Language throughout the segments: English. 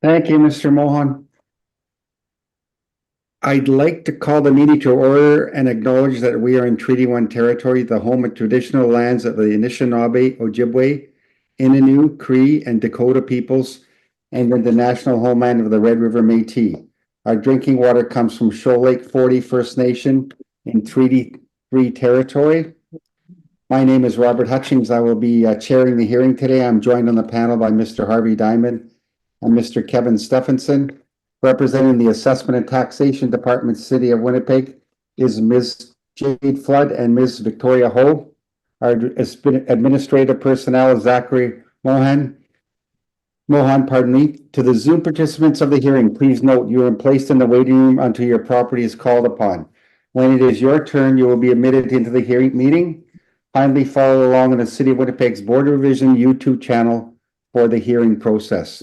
Thank you, Mr. Mohan. I'd like to call the meeting to order and acknowledge that we are in Treaty 1 territory, the home of traditional lands of the Anishinaabe, Ojibwe, Innu, Cree, and Dakota peoples, and in the national homeland of the Red River Métis. Our drinking water comes from Shoal Lake 40 First Nation in Treaty 3 territory. My name is Robert Hutchings. I will be chairing the hearing today. I'm joined on the panel by Mr. Harvey Diamond and Mr. Kevin Stephenson. Representing the Assessment and Taxation Department, City of Winnipeg, is Ms. Jade Flood and Ms. Victoria Ho. Our administrative personnel is Zachary Mohan, To the Zoom participants of the hearing, please note you are placed in the waiting room until your property is called upon. When it is your turn, you will be admitted into the hearing meeting. Kindly follow along on the City of Winnipeg's Board Revision YouTube channel for the hearing process.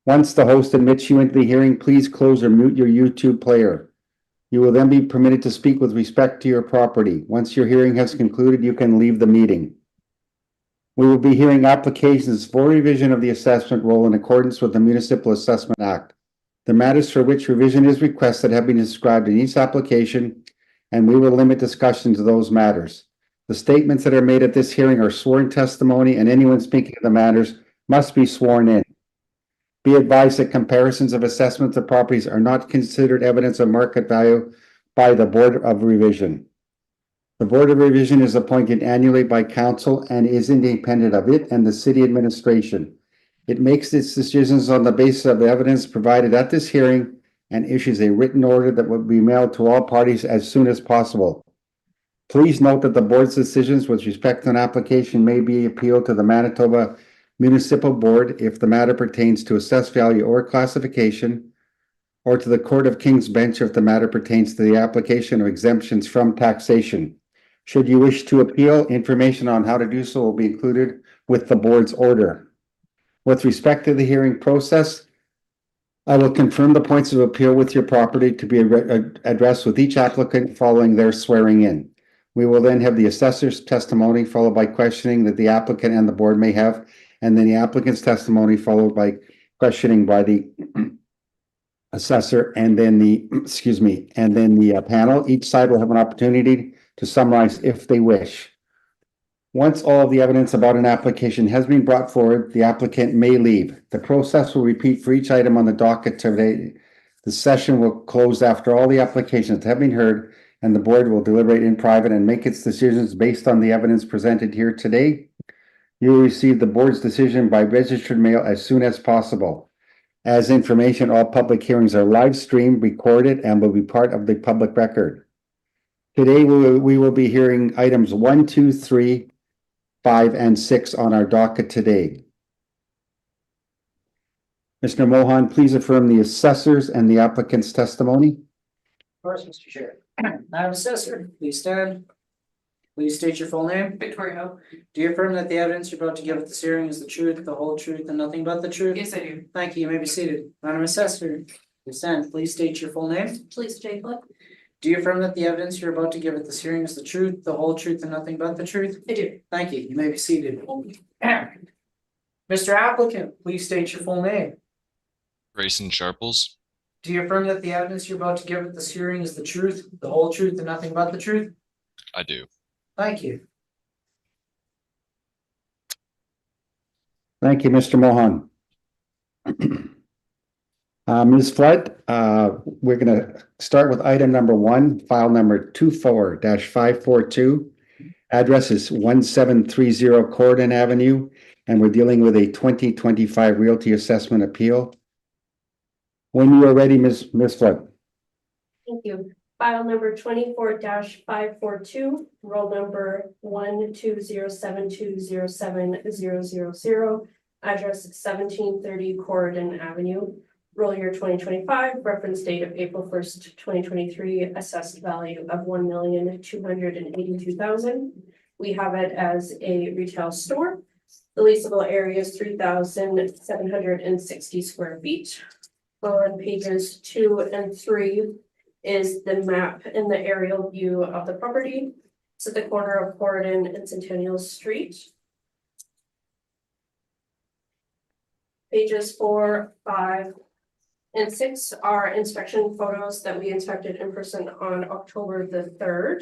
Once the host admits you into the hearing, please close or mute your YouTube player. You will then be permitted to speak with respect to your property. Once your hearing has concluded, you can leave the meeting. We will be hearing applications for revision of the assessment roll in accordance with the Municipal Assessment Act. The matters for which revision is requested have been described in each application, and we will limit discussion to those matters. The statements that are made at this hearing are sworn testimony, and anyone speaking of the matters must be sworn in. Be advised that comparisons of assessments of properties are not considered evidence of market value by the Board of Revision. The Board of Revision is appointed annually by Council and is independent of it and the City Administration. It makes its decisions on the basis of the evidence provided at this hearing and issues a written order that will be mailed to all parties as soon as possible. Please note that the Board's decisions with respect to an application may be appealed to the Manitoba Municipal Board if the matter pertains to assessed value or classification, or to the Court of King's Bench if the matter pertains to the application of exemptions from taxation. Should you wish to appeal, information on how to do so will be included with the Board's order. With respect to the hearing process, I will confirm the points of appeal with your property to be addressed with each applicant following their swearing in. We will then have the assessor's testimony followed by questioning that the applicant and the board may have, and then the applicant's testimony followed by questioning by the assessor and then the panel. Each side will have an opportunity to summarize if they wish. Once all of the evidence about an application has been brought forward, the applicant may leave. The process will repeat for each item on the docket today. The session will close after all the applications have been heard, and the board will deliberate in private and make its decisions based on the evidence presented here today. You will receive the board's decision by registered mail as soon as possible. As information, all public hearings are live streamed, recorded, and will be part of the public record. Today, we will be hearing items 1, 2, 3, 5, and 6 on our docket today. Mr. Mohan, please affirm the assessors and the applicant's testimony. Of course, Mr. Chair. Madam Assessor, please stand. Please state your full name. Victoria Ho. Do you affirm that the evidence you're about to give at this hearing is the truth, the whole truth, and nothing but the truth? Yes, I do. Thank you. You may be seated. Madam Assessor, please stand. Please state your full name. Please, Jade Flood. Do you affirm that the evidence you're about to give at this hearing is the truth, the whole truth, and nothing but the truth? I do. Thank you. You may be seated. Mr. Applicant, please state your full name. Grayson Sharples. Do you affirm that the evidence you're about to give at this hearing is the truth, the whole truth, and nothing but the truth? I do. Thank you. Thank you, Mr. Mohan. Ms. Flood, we're going to start with item number 1, file number 24-542. Address is 1730 Corridon Avenue, and we're dealing with a 2025 realty assessment appeal. When you are ready, Ms. Flood. Thank you. File number 24-542, roll number 12072070000, address 1730 Corridon Avenue, roll year 2025, reference date of April 1st, 2023, assessed value of $1,282,000. We have it as a retail store. The leasable area is 3,760 square feet. On pages 2 and 3 is the map and the aerial view of the property. It's at the corner of Corridon and Centennial Street. Pages 4, 5, and 6 are inspection photos that we inspected in person on October the 3rd.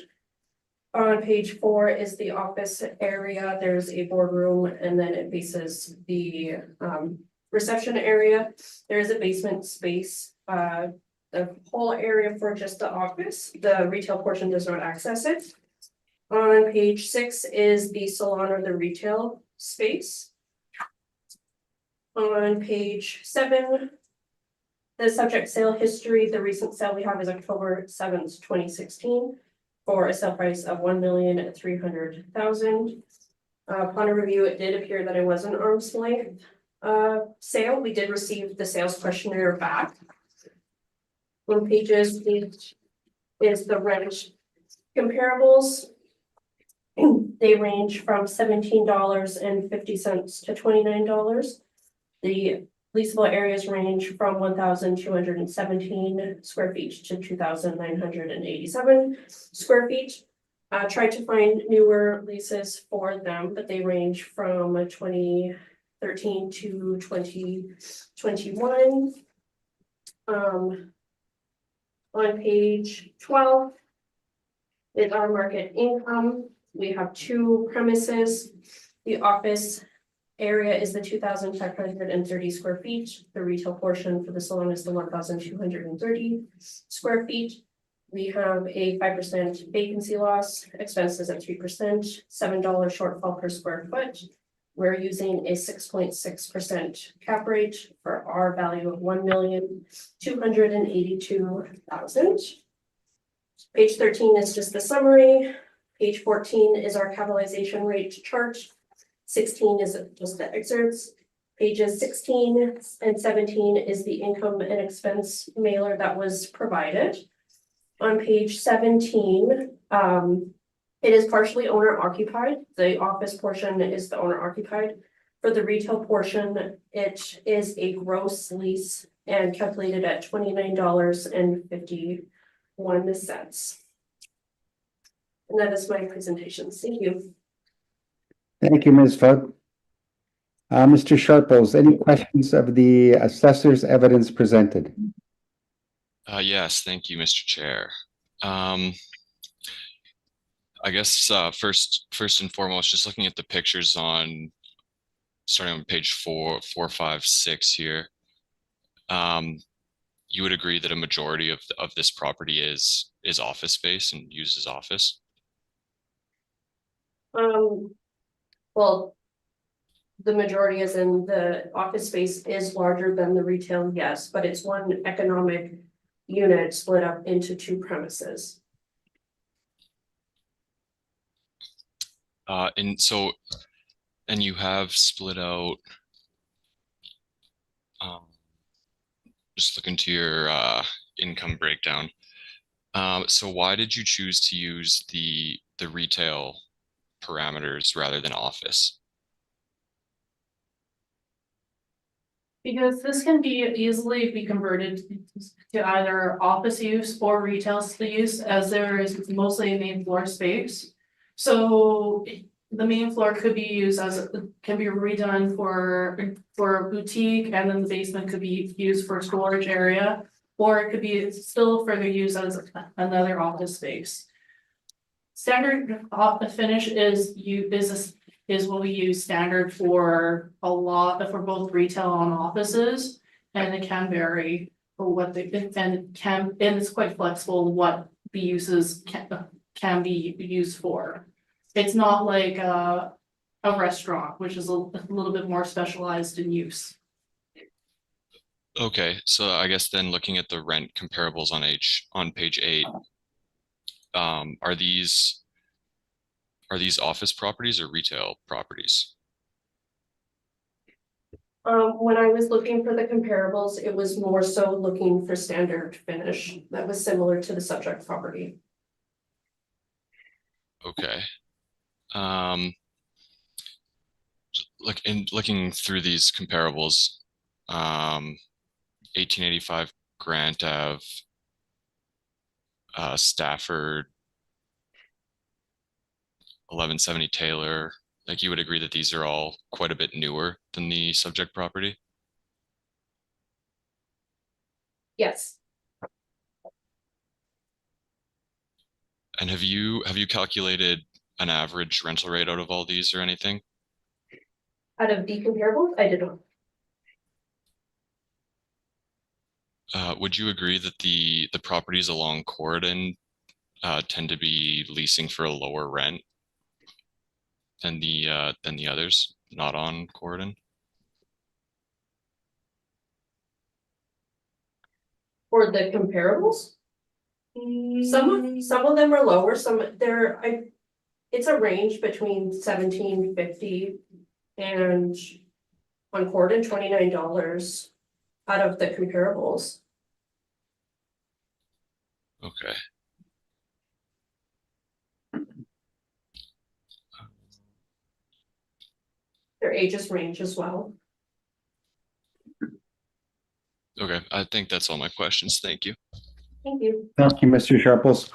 On page 4 is the office area. There's a boardroom and then it faces the reception area. There is a basement space, the whole area for just the office. The retail portion does not access it. On page 6 is the salon or the retail space. On page 7, the subject sale history, the recent sale we have is October 7th, 2016, for a sale price of $1,300,000. Upon a review, it did appear that it was an arm's length sale. We did receive the sales questionnaire back. On pages 8 is the rent comparables. They range from $17.50 to $29. The leasable areas range from 1,217 square feet to 2,987 square feet. Tried to find newer leases for them, but they range from 2013 to 2021. On page 12 is our market income. We have 2 premises. The office area is the 2,530 square feet. The retail portion for the salon is the 1,230 square feet. We have a 5% vacancy loss, expenses at 3%, $7 shortfall per square foot. We're using a 6.6% cap rate for our value of $1,282,000. Page 13 is just the summary. Page 14 is our capitalization rate chart. 16 is just the excerpts. Pages 16 and 17 is the income and expense mailer that was provided. On page 17, it is partially owner occupied. The office portion is the owner occupied. For the retail portion, it is a gross lease and calculated at $29.51. And that is my presentation. Thank you. Thank you, Ms. Fug. Mr. Sharples, any questions of the assessor's evidence presented? Yes, thank you, Mr. Chair. I guess first and foremost, just looking at the pictures starting on page 4, 5, 6 here. You would agree that a majority of this property is office space and used as office? Well, the majority is in the office space is larger than the retail, yes, but it's one economic unit split up into 2 premises. And you have split out, just looking to your income breakdown. So why did you choose to use the retail parameters rather than office? Because this can easily be converted to either office use or retail use, as there is mostly a main floor space. So the main floor could be used can be redone for a boutique, and then the basement could be used for a storage area, or it could be still further used as another office space. Standard finish is what we use standard for both retail and offices, and it can vary for what and it's quite flexible what the uses can be used for. It's not like a restaurant, which is a little bit more specialized in use. Okay, so I guess then looking at the rent comparables on page 8, are these office properties or retail properties? When I was looking for the comparables, it was more so looking for standard finish that was similar to the subject property. Okay. Looking through these comparables, 1885 Grant Ave, Stafford, 1170 Taylor, like you would agree that these are all quite a bit newer than the subject property? Yes, And have you calculated an average rental rate out of all these or anything? out of the comparables, I did not. Would you agree that the properties along Corridon tend to be leasing for a lower rent than the others not on Corridon? For the comparables? Some of them are lower, it's a range between $17.50 and on Corden, $29 out of the comparables. Okay. Their ages range as well. Okay, I think that's all my questions. Thank you. Thank you. Thank you, Mr. Sharples.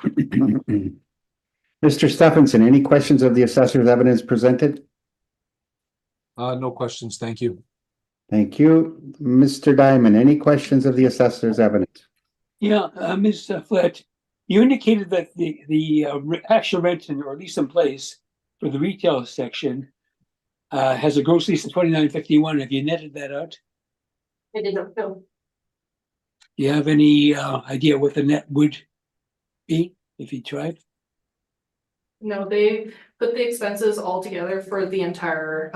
Mr. Stephenson, any questions of the assessor's evidence presented? No questions, thank you. Thank you. Mr. Diamond, any questions of the assessor's evidence? Yeah, Ms. Flett, you indicated that the actual rent or lease in place for the retail section has a gross lease of $29.51. Have you netted that out? I did not know. Do you have any idea what the net would be if you tried? No, they put the expenses all together for the entire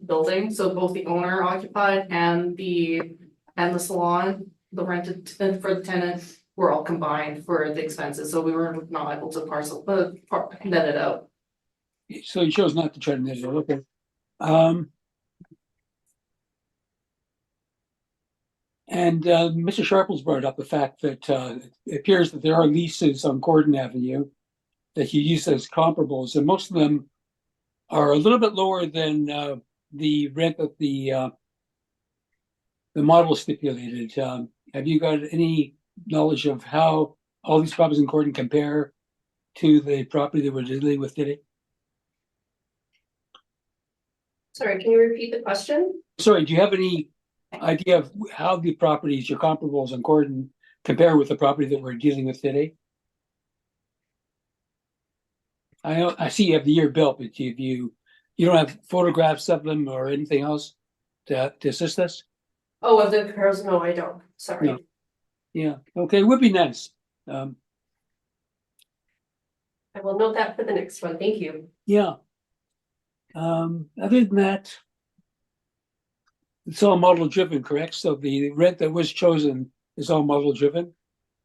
building, so both the owner occupied and the salon, the rented for the tenant were all combined for the expenses, so we were not able to net it out. So you chose not to try to net it out, okay. Mr. Sharples brought up the fact that it appears that there are leases on Gordon Avenue that you use as comparables, and most of them are a little bit lower than the rent that the model stipulated. Have you got any knowledge of how all these properties in Gordon compare to the property that we're dealing with today? Sorry, can you repeat the question? Sorry, do you have any idea of how the properties, your comparables in Gordon, compare with the property that we're dealing with today? I see you have the year built, but you don't have photographs of them or anything else to assist us? Oh, of the comparables? No, I don't. Sorry. No. Yeah, okay, would be nice. I will note that for the next one. Thank you. Yeah. Other than that, it's all model driven, correct? So the rent that was chosen is all model driven?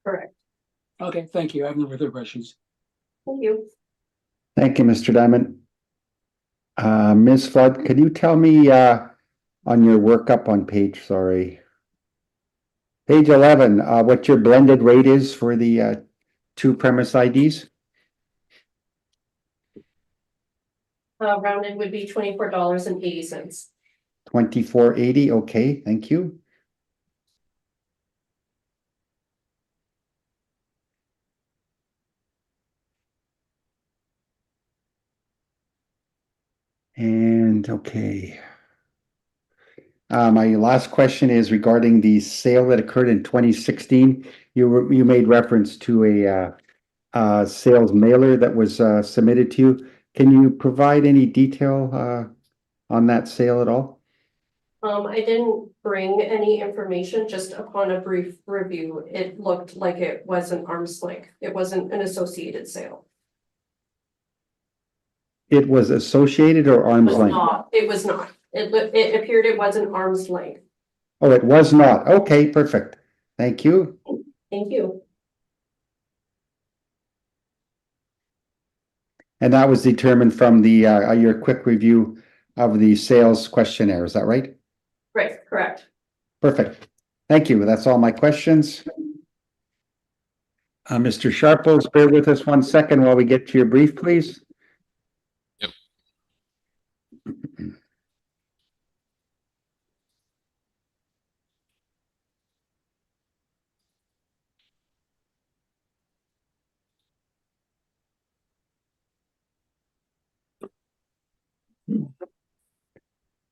Correct. Okay, thank you. I have no further questions. Thank you. Thank you, Mr. Diamond. Ms. Flood, could you tell me on your workup on page 11, what your blended rate is for the two premise IDs? Rounded would be $24.80. 24.80, okay, thank you. And okay. My last question is regarding the sale that occurred in 2016. You made reference to a sales mailer that was submitted to you. Can you provide any detail on that sale at all? I didn't bring any information, just upon a brief review, it looked like it was an arm's length. It wasn't an associated sale. It was associated or It arm's was length? not, it was not. It appeared it was an arm's length. Oh, it was not. Okay, perfect. Thank you. Thank you. And that was determined from the your quick review of the sales questionnaire. Is that right? Right, correct. Perfect. Thank you. That's all my questions. Mr. Sharples, bear with us 1 second while we get to your brief, please. Yep.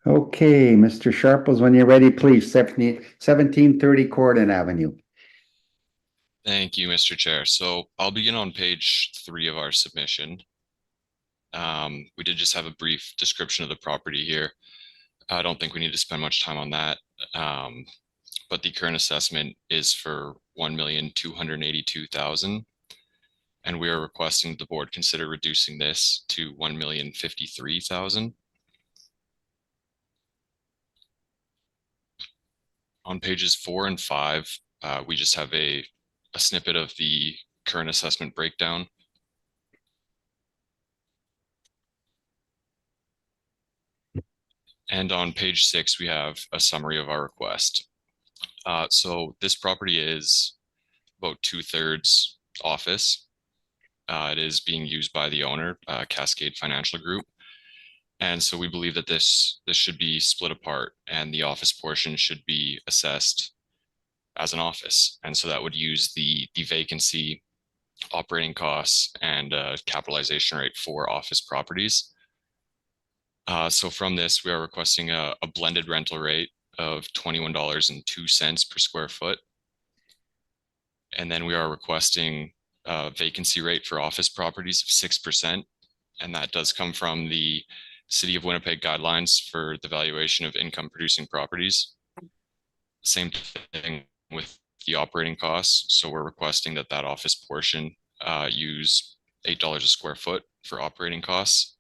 Okay, Mr. Sharples, when you're ready, please, 1730 Corden Avenue. Thank you, Mr. Chair. So I'll begin on page 3 of our submission. We did just have a brief description of the property here. I don't think we need to spend much time on that. But the current assessment is for $1,282,000. And we are requesting the board consider reducing this to $1,053,000. On pages 4 and 5, we just have a snippet of the current assessment breakdown. And on page 6, we have a summary of our request. So this property is about 2/3 office. It is being used by the owner, Cascade Financial Group. And so we believe that this should be split apart and the office portion should be assessed as an office. And so that would use the vacancy, operating costs, and capitalization rate for office properties. So from this, we are requesting a blended rental rate of $21.02 per square foot. And then we are requesting a vacancy rate for office properties of 6%. And that does come from the City of Winnipeg guidelines for the valuation of income producing properties. Same thing with the operating costs. So we're requesting that office portion use $8 a square foot for operating costs.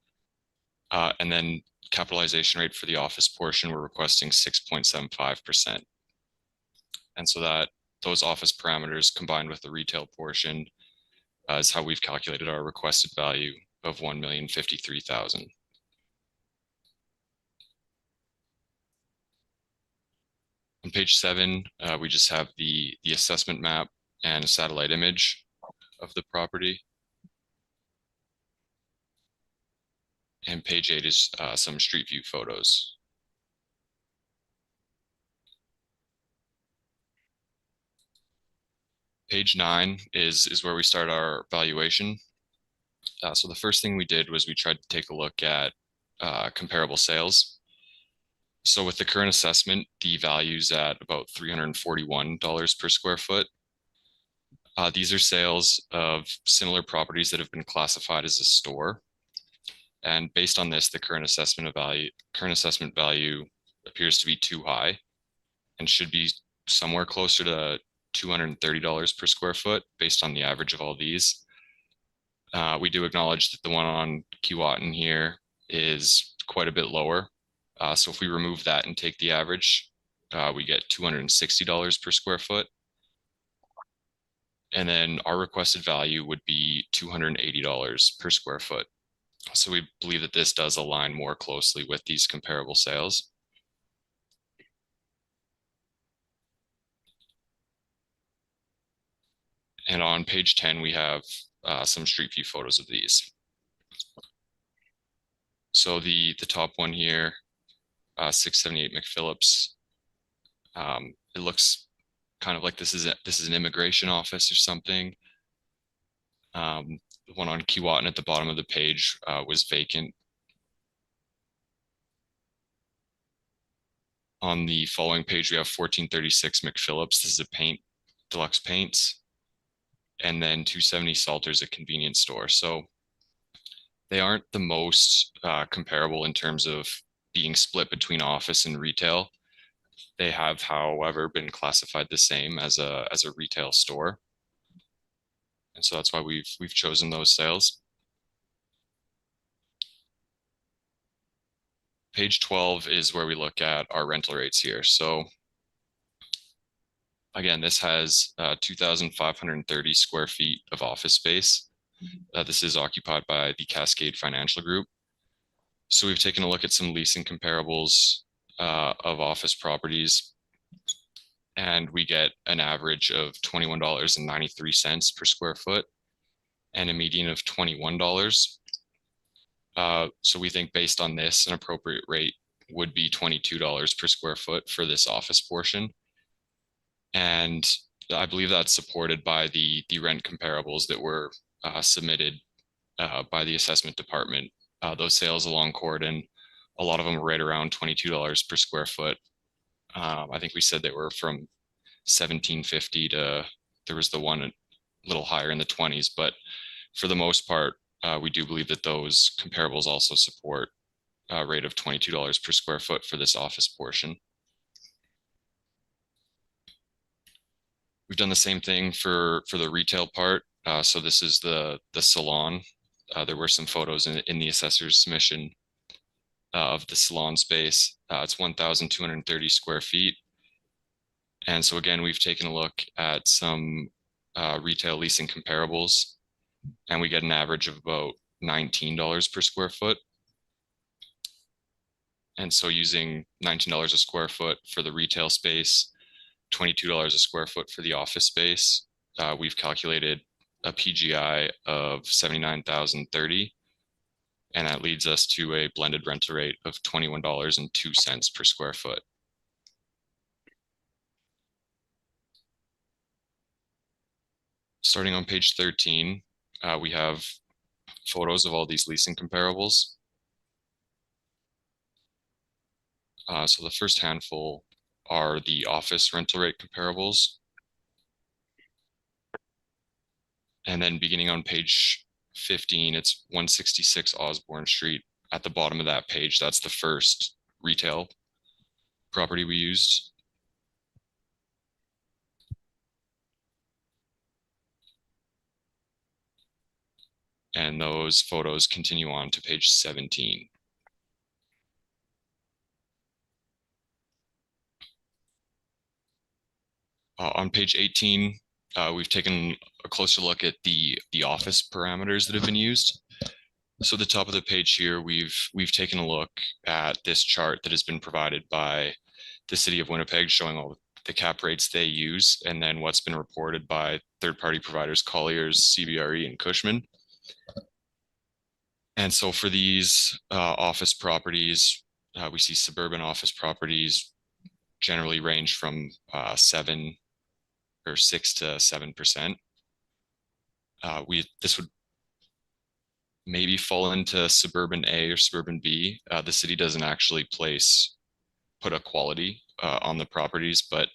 And then capitalization rate for the office portion, we're requesting 6.75%. And so that those office parameters combined with the retail portion is how we've calculated our requested value of $1,053,000. On page 7, we just have the assessment map and a satellite image of the property. And page 8 is some street view photos. Page 9 is where we start our valuation. So the first thing we did was we tried to take a look at comparable sales. So with the current assessment, the value's at about $341 per square foot. These are sales of similar properties that have been classified as a store. And based on this, the current assessment value appears to be too high and should be somewhere closer to $230 per square foot based on the average of all these. We do acknowledge that the one on Keewatin here is quite a bit lower. So if we remove that and take the average, we get $260 per square foot. And then our requested value would be $280 per square foot. So we believe that this does align more closely with these comparable sales. And on page 10, we have some street view photos of these. So the top one here, 678 McPhillips. It looks kind of like this is an immigration office or something. The one on Keewatin at the bottom of the page was vacant. On the following page, we have 1436 McPhillips. This is a deluxe paints. And then 270 Salters, a convenience store. So they aren't the most comparable in terms of being split between office and retail. They have, however, been classified the same as a retail store. And so that's why we've chosen those sales. Page 12 is where we look at our rental rates here. So again, this has 2,530 square feet of office space. This is occupied by the Cascade Financial Group. So we've taken a look at some leasing comparables of office properties, and we get an average of $21.93 per square foot and a median of $21. So we think based on this, an appropriate rate would be $22 per square foot for this office portion. And I believe that's supported by the rent comparables that were submitted by the assessment department. Those sales along Corden A lot of them were right around $22 per square foot. I think we said they were from $17.50 to, there was the one a little higher in the 20s, but for the most part, we do believe that those comparables also support a rate of $22 per square foot for this office portion. We've done the same thing for the retail part. So this is the salon. There were some photos in the assessor's submission of the salon space. It's 1,230 square feet. And so again, we've taken a look at some retail leasing comparables, and we get an average of about $19 per square foot. And so using $19 a square foot for the retail space, $22 a square foot for the office space, we've calculated a PGI of 79,030. And that leads us to a blended rental rate of $21.02 per square foot. Starting on page 13, we have photos of all these leasing comparables. So the first handful are the office rental rate comparables. And then beginning on page 15, it's 166 Osborne Street. At the bottom of that page, that's the first retail property we used. And those photos continue on to page 17. On page 18, we've taken a closer look at the office parameters that have been used. So at the top of the page here, we've taken a look at this chart that has been provided by the city of Winnipeg, showing all the cap rates they use, and then what's been reported by third-party providers, Colliers, CBRE, and Cushman. And so for these office properties, we see suburban office properties generally range from 6 to 7%. This would maybe fall into suburban A or suburban B. The city doesn't actually put a quality on the properties, but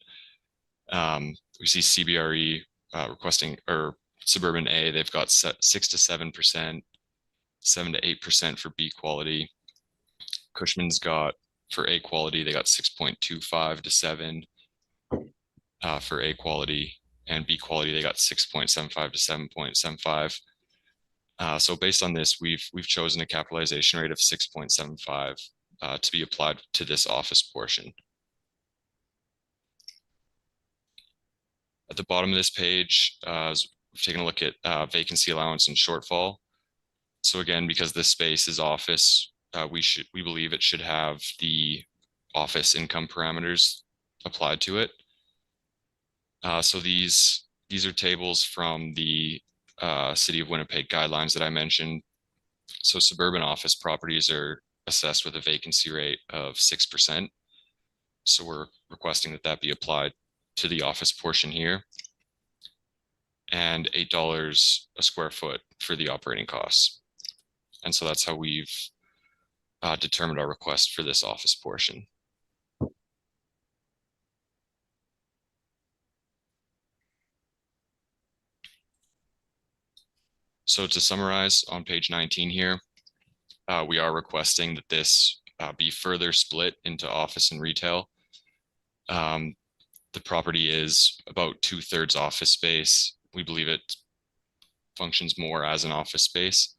we see CBRE requesting, or suburban A, they've got 6 to 7%, 7 to 8% for B quality. Cushman's got, for A quality, they got 6.25 to 7 for A quality, and B quality, they got 6.75 to 7.75. So based on this, we've chosen a capitalization rate of 6.75 to be applied to this office portion. At the bottom of this page, we've taken a look at vacancy allowance and shortfall. So again, because this space is office, we believe it should have the office income parameters applied to it. So these are tables from the City of Winnipeg guidelines that I mentioned. So suburban office properties are assessed with a vacancy rate of 6%. So we're requesting that be applied to the office portion here, and $8 a square foot for the operating costs. And so that's how we've determined our request for this office portion. So to summarize, on page 19 here, we are requesting that this be further split into office and retail. The property is about 2/3 office space. We believe it functions more as an office space.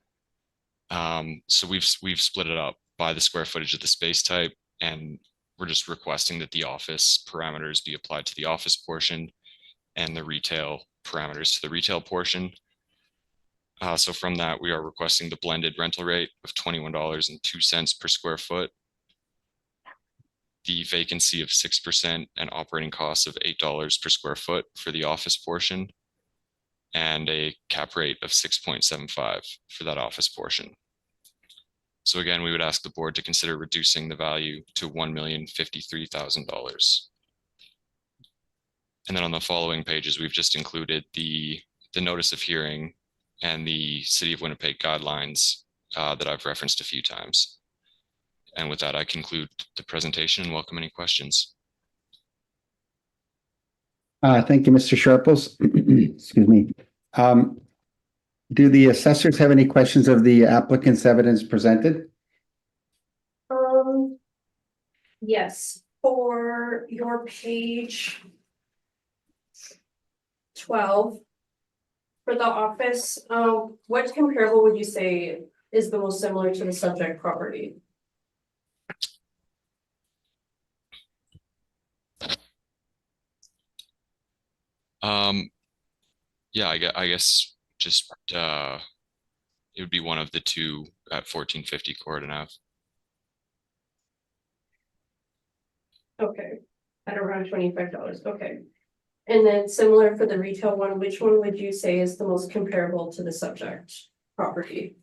So we've split it up by the square footage of the space type, and we're just requesting that the office parameters be applied to the office portion and the retail parameters to the retail portion. So from that, we are requesting the blended rental rate of $21.02 per square foot, the vacancy of 6% and operating costs of $8 per square foot for the office portion, and a cap rate of 6.75 for that office portion. So again, we would ask the board to consider reducing the value to $1,053,000. And then on the following pages, we've just included the notice of hearing and the City of Winnipeg guidelines that I've referenced a few times. And with that, I conclude the presentation and welcome any questions. Thank you, Mr. Sharples. Excuse me. Do the assessors have any questions of the applicant's evidence presented? Yes, for your page 12, for the office, what comparable would you say is the most similar to the subject property? Yeah, I guess just it would be one of the two at 1450 Corridon Ave. Okay, at around $25, okay. And then similar for the retail one, which one would you say is the most comparable to the subject property?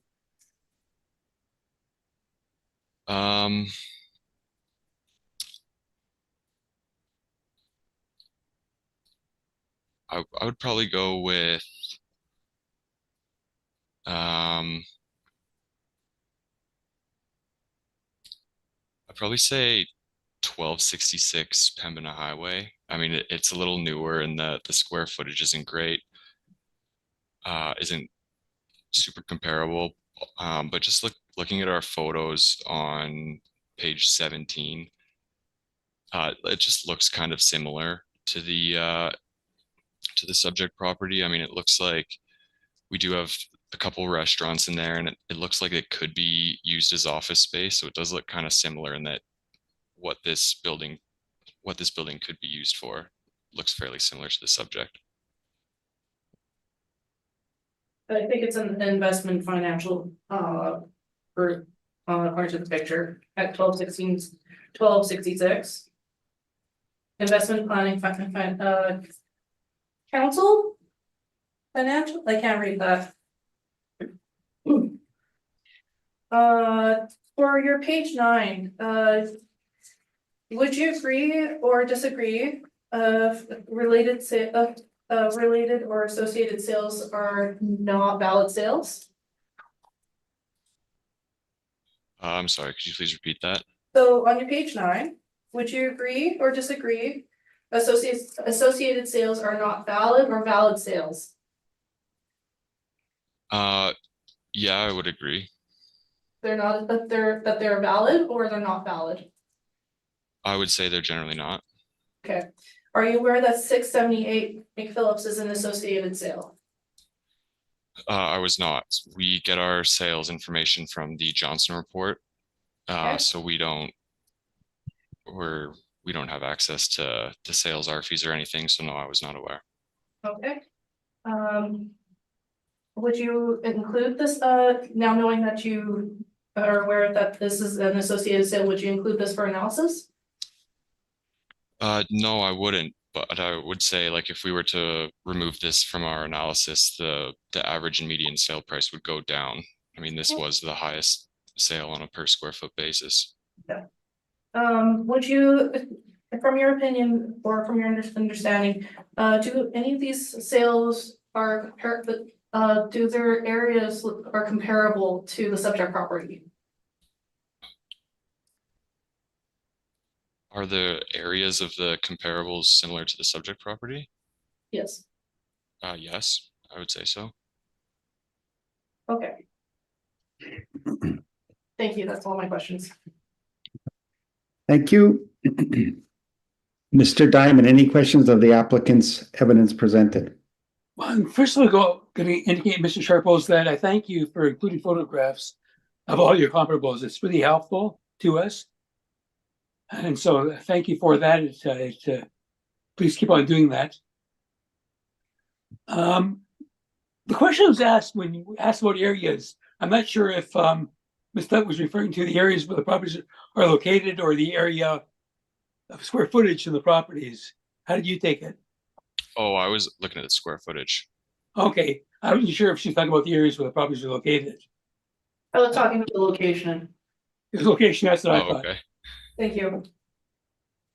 I would probably go with I'd probably say 1266 Pembina Highway. I mean, it's a little newer and the square footage isn't great. Isn't super comparable. But just looking at our photos on page 17, it just looks kind of similar to the subject property. I mean, it looks like we do have a couple restaurants in there, and it looks like it could be used as office space. So it does look kind of similar in that what this building could be used for looks fairly similar to the subject. I think it's an investment financial group according to the picture at 1266. Investment planning council financial. I can't read that. For your page 9, would you agree or disagree of related related or associated sales are not valid sales? I'm sorry, could you please repeat that? So on your page 9, would you agree or disagree? Associated sales are not valid or valid sales? Yeah, I would agree. They're not, that they're valid or they're not valid? I would say they're generally not. Okay. Are you aware that 678 McPhillips is an associated sale? I was not. We get our sales information from the Johnson report. Okay. So we don't have access to sales ARFIs or anything. So no, I was not aware. Okay. Would you include this, now knowing that you are aware that this is an associated sale, would you include this for analysis? No, I wouldn't, but I would say, like, if we were to remove this from our analysis, the average and median sale price would go down. I mean, this was the highest sale on a per square foot basis. Yeah. Would you, from your opinion or from your understanding, do any of these sales do their areas are comparable to the subject property? Are the areas of the comparables similar to the subject property? Yes. Yes, I would say so. Okay. Thank you. That's all my questions. Thank you. Mr. Diamond, any questions of the applicant's evidence presented? Well, first of all, going to indicate, Mr. Sharples, that I thank you for including photographs of all your comparables. It's really helpful to us. And so thank you for that. Please keep on doing that. The question was asked when you asked about areas. I'm not sure if Ms. Dutt was referring to the areas where the properties are located or the area of square footage in the properties. How did you take it? Oh, I was looking at the square footage. Okay, I wasn't sure if she's talking about the areas where the properties are located. I was talking about the location. The location, that's what I Oh, thought. okay. Thank you.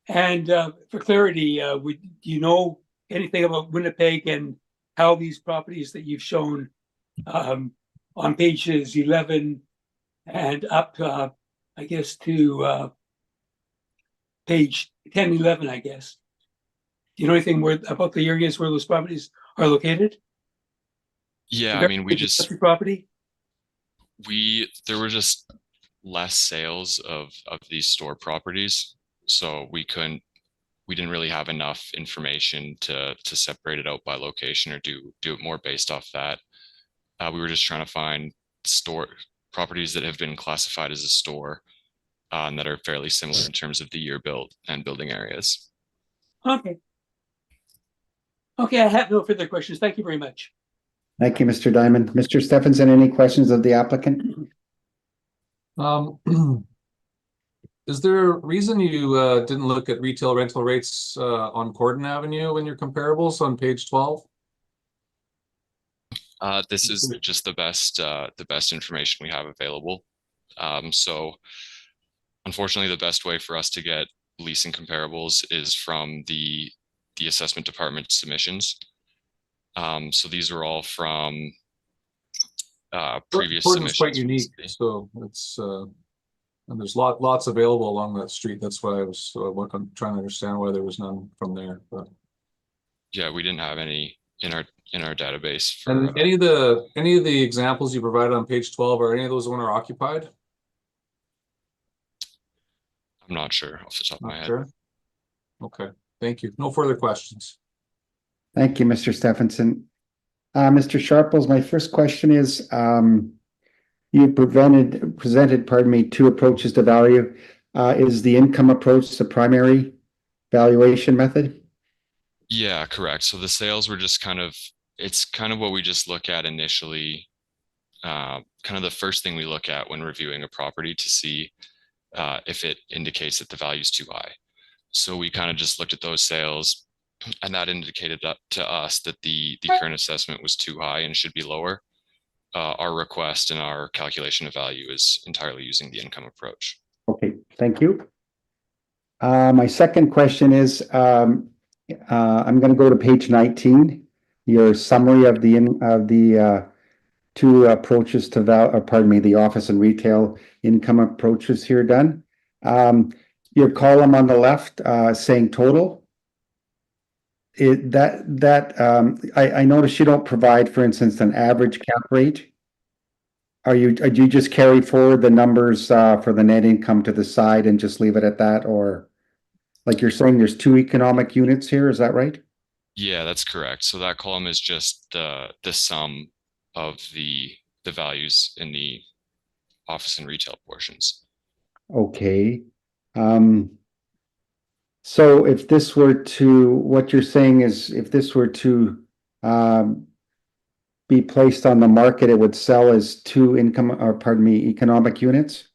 And for clarity, do you know anything about Winnipeg and how these properties that you've shown on pages 11 and up I guess, to page 10, 11, I guess. Do you know anything about the areas where those properties are located? Yeah, I mean, we just, Property? there were just less sales of these store properties. So we didn't really have enough information to separate it out by location or do it more based off that. We were just trying to find store properties that have been classified as a store and that are fairly similar in terms of the year built and building areas. Okay. Okay, I have no further questions. Thank you very much. Thank you, Mr. Diamond. Mr. Stephenson, any questions of the applicant? Is there a reason you didn't look at retail rental rates on Gordon Avenue in your comparables on page 12? This is just the best information we have available. So unfortunately, the best way for us to get leasing comparables is from the assessment department submissions. So these were all from previous Gordon's submissions. quite unique, so it's and there's lots available along that street. That's why I was trying to understand why there was none from there. But yeah, we didn't have any in our database. And any of the examples you provided on page 12, are any of those owner occupied? I'm not sure off the top of my head. Sure. Okay, thank you. No further questions. Thank you, Mr. Stephenson. Mr. Sharples, my first question is, you presented, pardon me, two approaches to value. Is the income approach the primary valuation method? Yeah, correct. So the sales were just it's kind of what we just look at initially. Kind of the first thing we look at when reviewing a property to see if it indicates that the value is too high. So we kind of just looked at those sales, and that indicated to us that the current assessment was too high and should be lower. Our request and our calculation of value is entirely using the income approach. Okay, thank you. My second question is, I'm going to go to page 19, your summary of the two approaches to the office and retail income approaches here done. Your column on the left saying total. I noticed you don't provide, for instance, an average cap rate. Do you just carry forward the numbers for the net income to the side and just leave it at that, or like you're saying there's two economic units here, is that right? Yeah, that's correct. So that column is just the sum of the values in the office and retail portions. Okay. So if this were to, what you're saying is if this were to be placed on the market, it would sell as two economic units?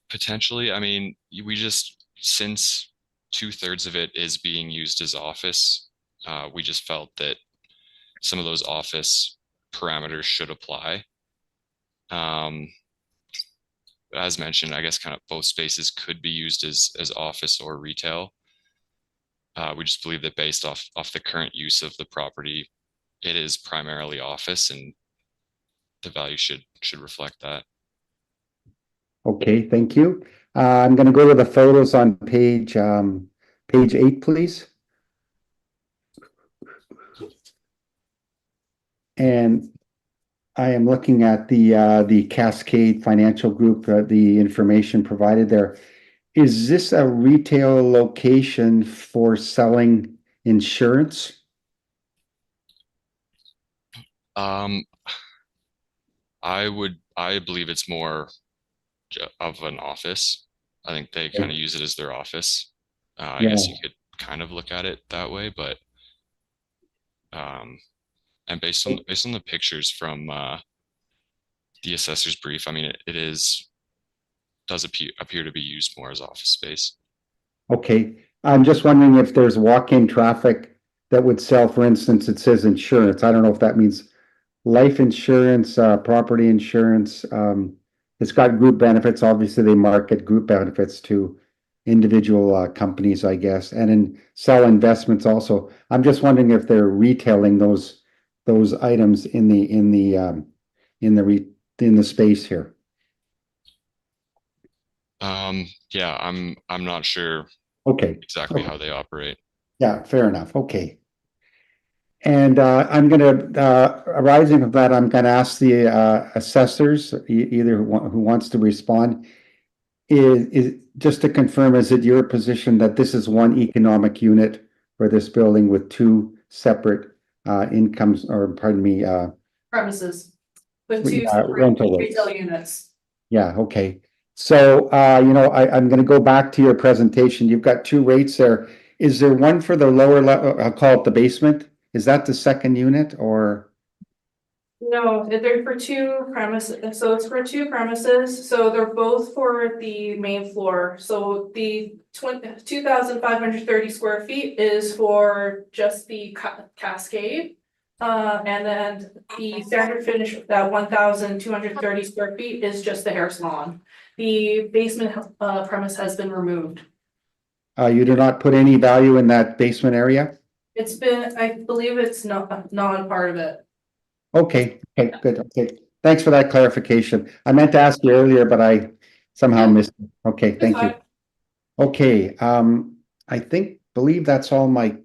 Potentially. I mean, since 2/3 of it is being used as office, we just felt that some of those office parameters should apply. As mentioned, I guess kind of both spaces could be used as office or retail. We just believe that based off the current use of the property, it is primarily office, and the value should reflect that. Okay, thank you. I'm going to go to the photos on page 8, please. And I am looking at the Cascade Financial Group, the information provided there. Is this a retail location for selling insurance? I believe it's more of an office. I think they kind of use it as their office. I guess you could kind of look at it that way, but and based on the pictures from the assessor's brief, I mean, it does appear to be used more as office space. Okay, I'm just wondering if there's walk-in traffic that would sell, for instance, it says insurance. I don't know if that means life insurance, property insurance. It's got group benefits. Obviously, they market group benefits to individual companies, I guess, and sell investments also. I'm just wondering if they're retailing those those items in the space here? Yeah, I'm not sure Okay, exactly how they operate. yeah, fair enough. Okay. And arising from that, I'm gonna ask the assessors, either who wants to respond. Is just to confirm, is it your position that this is one economic unit for this building with two separate incomes, or pardon me, Premises with two rental rates? retail units. Yeah, okay. So, I'm gonna go back to your presentation. You've got two rates there. Is there one for the lower level? I'll call it the basement. Is that the second unit or? No, they're for two premises, so it's for two premises, so they're both for the main floor, so the 2,530 square feet is for just the cascade. And then the standard finish, that 1,230 square feet is just the hair salon. The basement premise has been removed. You do not put any value in that basement area? It's been, I believe it's not a part of it. Okay, good, okay. Thanks for that clarification. I meant to ask you earlier, but I somehow missed it. Okay, thank you. Okay, believe that's all my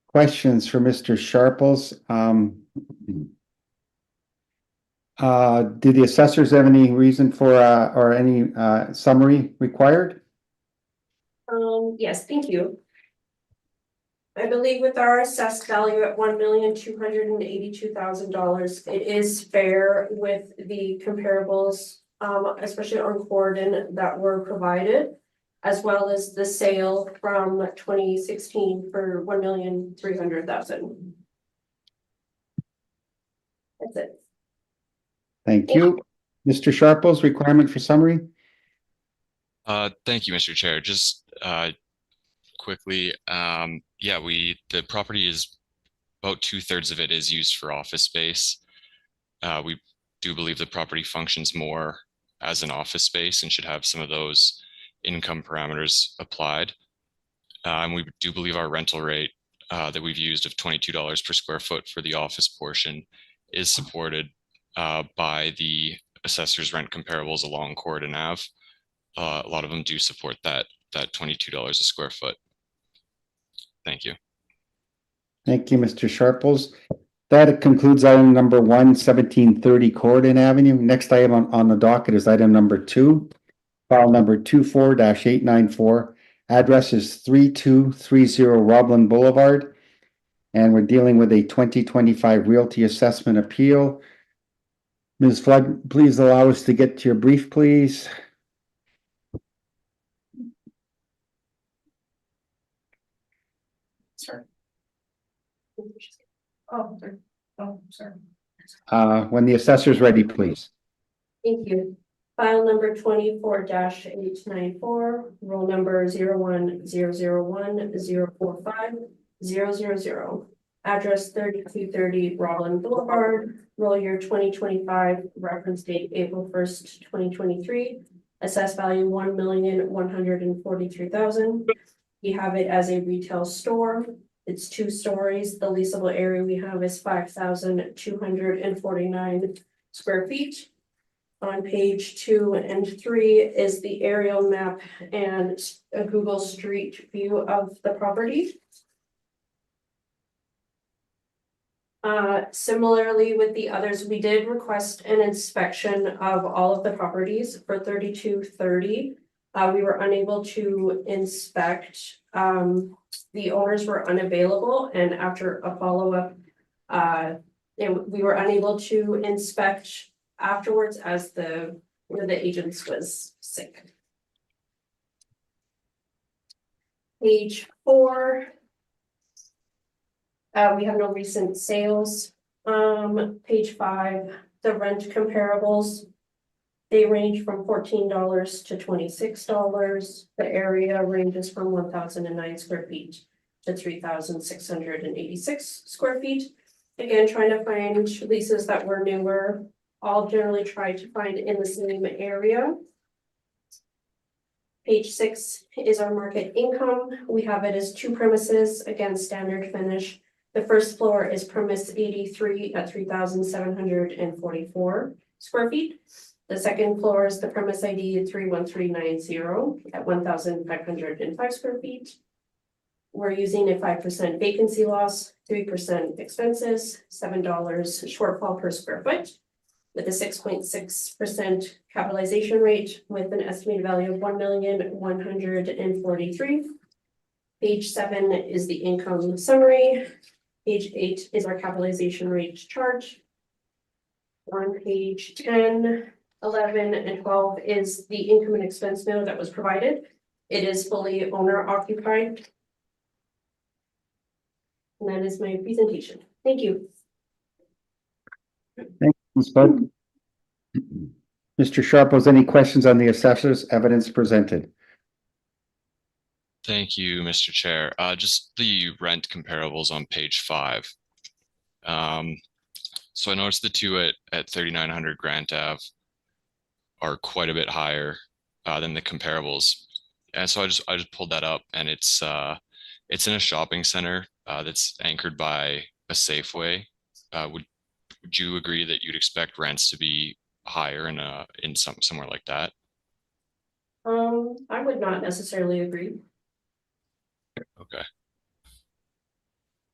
questions for Mr. Sharples. Do the assessors have any reason for, or any, summary required? Yes, thank you. I believe with our assessed value at $1,282,000, it is fair with the comparables, especially on Gordon, that were provided, as well as the sale from 2016 for $1,300,000. That's it. Thank you. Mr. Sharples, requirement for summary? Thank you, Mr. Chair. Just quickly, yeah, the property is about 2/3 of it is used for office space. We do believe the property functions more as an office space and should have some of those income parameters applied. And we do believe our rental rate that we've used of $22 per square foot for the office portion is supported by the assessor's rent comparables along Corridor Ave. A lot of them do support that $22 a square foot. Thank you. Thank you, Mr. Sharples. That concludes item number 1730 Corridor Avenue. Next item on the docket is item number 2, file number 24-894. Address is 3230 Roblin Boulevard. And we're dealing with a 2025 realty assessment appeal. Ms. Flood, please allow us to get to your brief, please. Sorry. Oh, sorry. When the assessor's ready, please. Thank you. File number 24-894, roll number 0100104500. Address 3230 Roblin Boulevard, roll year 2025, reference date April 1st, 2023. Assessed value $1,143,000. We have it as a retail store. It's 2 stories. The leasable area we have is 5,249 square feet. On page 2 and 3 is the aerial map and a Google Street view of the property. Similarly with the others, we did request an inspection of all of the properties for 3230. We were unable to inspect. The owners were unavailable, and after a follow-up, we were unable to inspect afterwards as one of the agents was sick. Page 4. We have no recent sales. Page 5, the rent comparables. They range from $14 to $26. The area ranges from 1,009 square feet to 3,686 square feet. Again, trying to find leases that were newer. All generally try to find in the same area. Page 6 is our market income. We have it as 2 premises, again, standard finish. The first floor is premise 83 at 3,744 square feet. The second floor is the premise ID 31390 at 1,505 square feet. We're using a 5% vacancy loss, 3% expenses, $7 shortfall per square foot, with a 6.6% capitalization rate with an estimated value of 1,143,000. Page 7 is the income summary. Page 8 is our capitalization rate chart. On page 10, 11, and 12 is the income and expense note that was provided. It is fully owner occupied. And that is my presentation. Thank you. Ms. Bud. Mr. Sharples, any questions on the assessor's evidence presented? Thank you, Mr. Chair. Just the rent comparables on page 5. So I noticed the two at 3900 Grant Ave are quite a bit higher than the comparables. And so I just pulled that up, and it's in a shopping center that's anchored by a Safeway. Would you agree that you'd expect rents to be higher in somewhere like that? I would not necessarily agree. Okay.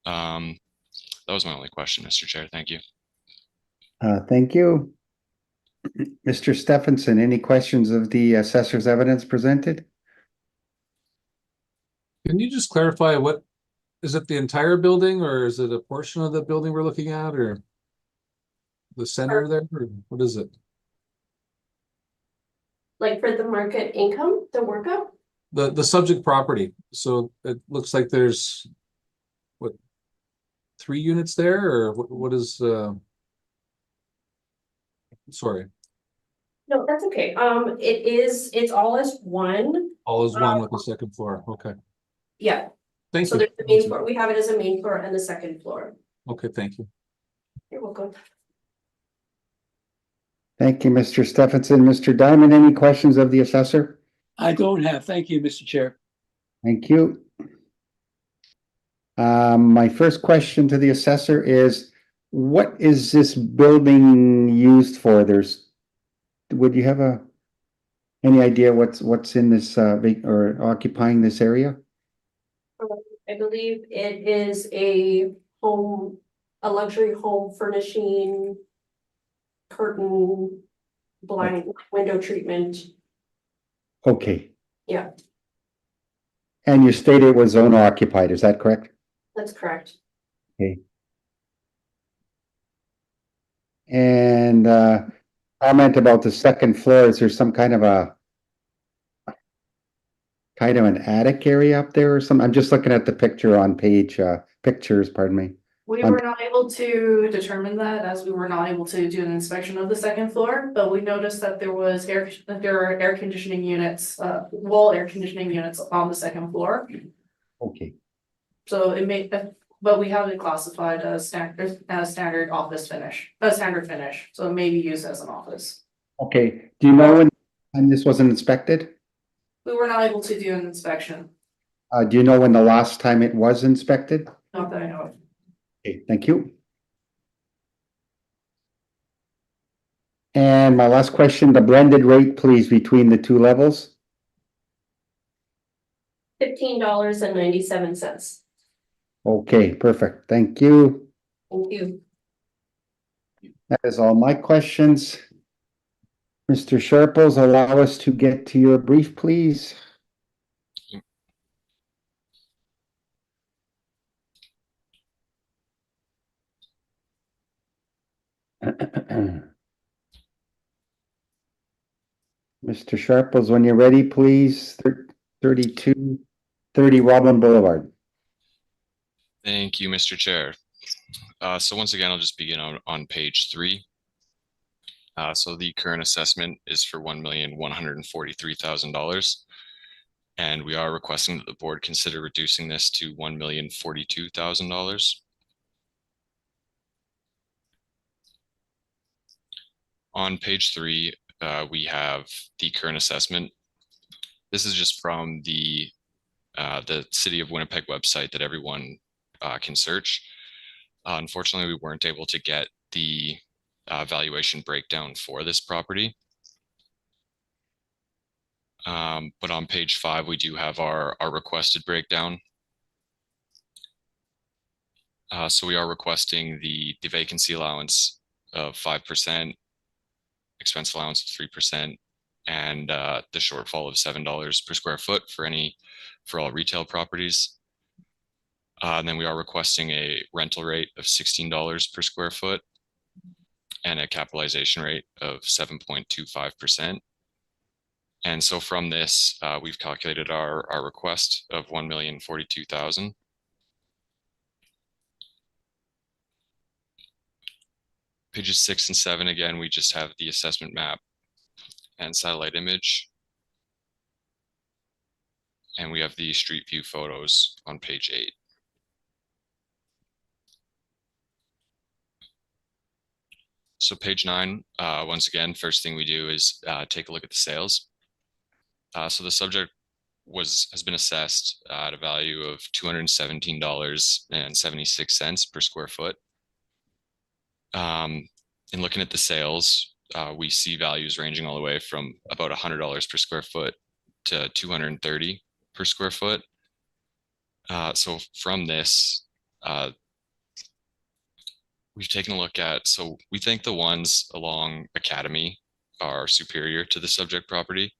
That was my only question, Mr. Chair. Thank you. Thank you. Mr. Stephenson, any questions of the assessor's evidence presented? Can you just clarify what, is it the entire building or is it a portion of the building we're looking at, or the center there, or what is it? Like for the market income, the workup? The subject property. So it looks like there's what, 3 units there, or what is sorry. No, that's okay. It's all as one. All is one with the second floor. Okay. Yeah. Thank So you. there's the main floor. We have it as a main floor and the second floor. Okay, thank you. You're welcome. Thank you, Mr. Stephenson. Mr. Diamond, any questions of the assessor? I don't have. Thank you, Mr. Chair. Thank you. My first question to the assessor is, what is this building used for? Would you have any idea what's in this or occupying this area? I believe it is a luxury home furnishing, curtain, blind, window treatment. Okay. Yeah, And you stated it was owner occupied, is that correct? that's correct. Okay. And comment about the second floor, is there some kind of an attic area up there or something? I'm just looking at the picture on pictures, pardon me. We were not able to determine that, as we were not able to do an inspection of the second floor, but we noticed that there are air conditioning units, wall air conditioning units on the second floor. Okay. So but we have it classified as standard office finish, standard finish, so it may be used as an office. Okay, do you know when this wasn't inspected? We were not able to do an inspection, Do you know when the last time it was inspected? not that I know of. Okay, thank you. And my last question, the blended rate, please, between the two levels? $15.97. Okay, perfect. Thank you. Thank you. That is all my questions. Mr. Sharples, allow us to get to your brief, please. Mr. Sharples, when you're ready, please. 3230 Robin Boulevard. Thank you, Mr. Chair. So once again, I'll just begin on page 3. So the current assessment is for $1,143,000. And we are requesting that the board consider reducing this to $1,042,000. On page 3, we have the current assessment. This is just from the City of Winnipeg website that everyone can search. Unfortunately, we weren't able to get the valuation breakdown for this property. But on page 5, we do have our requested breakdown. So we are requesting the vacancy allowance of 5%, expense allowance of 3%, and the shortfall of $7 per square foot for all retail properties. And then we are requesting a rental rate of $16 per square foot and a capitalization rate of 7.25%. And so from this, we've calculated our request of $1,042,000. Pages 6 and 7, again, we just have the assessment map and satellite image. And we have the street view photos on page 8. So page 9, once again, first thing we do is take a look at the sales. So the subject has been assessed at a value of $217.76 per square foot. In looking at the sales, we see values ranging all the way from about $100 per square foot to $230 per square foot. So from this, we've taken a look at, so we think the ones along Academy are superior to the subject property,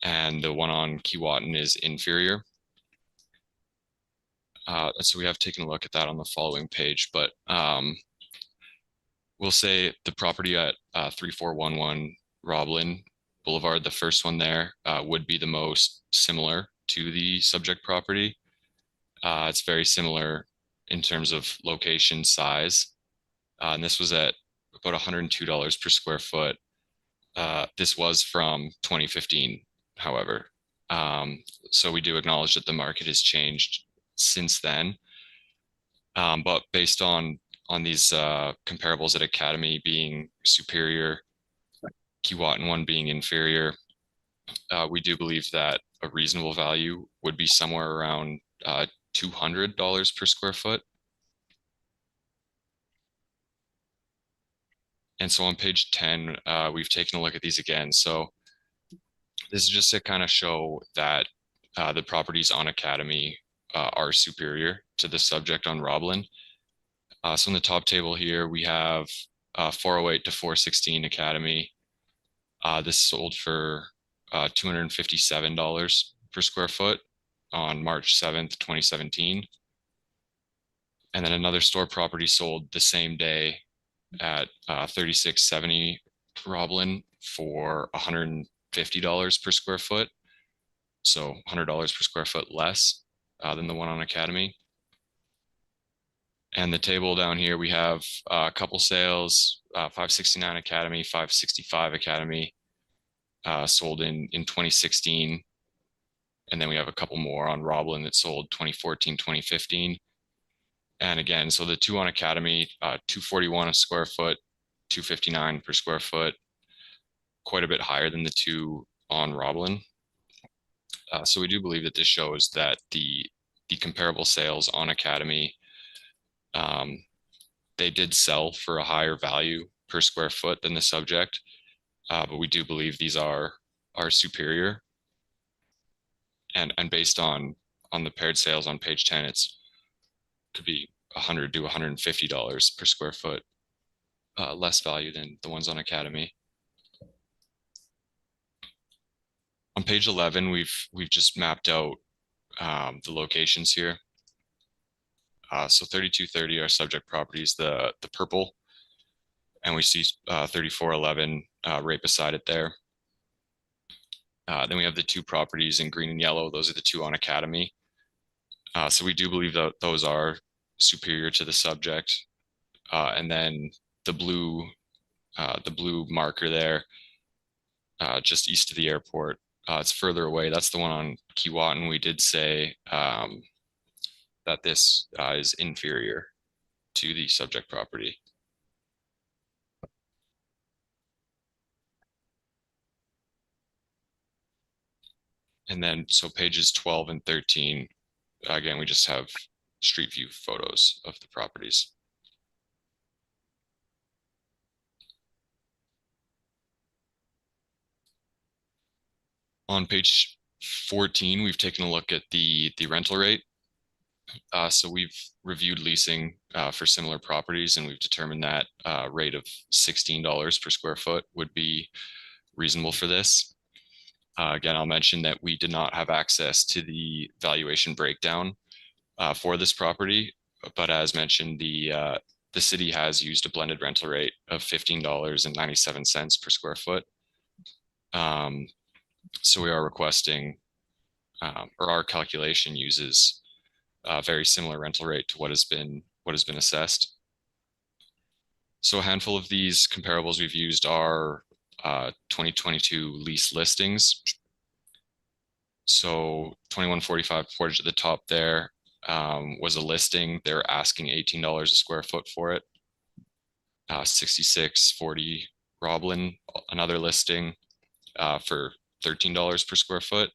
and the one on Keewatin is inferior. So we have taken a look at that on the following page, but we'll say the property at 3411 Roblin Boulevard, the first one there, would be the most similar to the subject property. It's very similar in terms of location, size. And this was at about $102 per square foot. This was from 2015, however. So we do acknowledge that the market has changed since then. But based on these comparables at Academy being superior, Keewatin one being inferior, we do believe that a reasonable value would be somewhere around $200 per square foot. And so on page 10, we've taken a look at these again. So this is just to kind of show that the properties on Academy are superior to the subject on Roblin. So in the top table here, we have 408 to 416 Academy. This sold for $257 per square foot on March 7th, 2017. And then another store property sold the same day at 3670 Roblin for $150 per square foot. So $100 per square foot less than the one on Academy. And the table down here, we have a couple sales, 569 Academy, 565 Academy, sold in 2016. And then we have a couple more on Roblin that sold 2014, 2015. And again, so the two on Academy, 241 a square foot, 259 per square foot, quite a bit higher than the two on Roblin. So we do believe that this shows that the comparable sales on Academy, they did sell for a higher value per square foot than the subject, but we do believe these are superior. And based on the paired sales on page 10, it's could be $100 to $150 per square foot less value than the ones on Academy. On page 11, we've just mapped out the locations here. So 3230 are subject properties, the purple, and we see 3411 right beside it there. Then we have the two properties in green and yellow. Those are the two on Academy. So we do believe that those are superior to the subject. And then the blue marker there, just east of the airport, it's further away. That's the one on Keewatin. We did say that this is inferior to the subject property. And then, so pages 12 and 13, again, we just have street view photos of the properties. On page 14, we've taken a look at the rental rate. So we've reviewed leasing for similar properties, and we've determined that rate of $16 per square foot would be reasonable for this. Again, I'll mention that we did not have access to the valuation breakdown for this property, but as mentioned, the city has used a blended rental rate of $15.97 per square foot. So we are requesting, or our calculation uses a very similar rental rate to what has been assessed. So a handful of these comparables we've used are 2022 lease listings. So 2145 Portage at the top there was a listing. They're asking $18 a square foot for it. 6640 Roblin, another listing for $13 per square foot.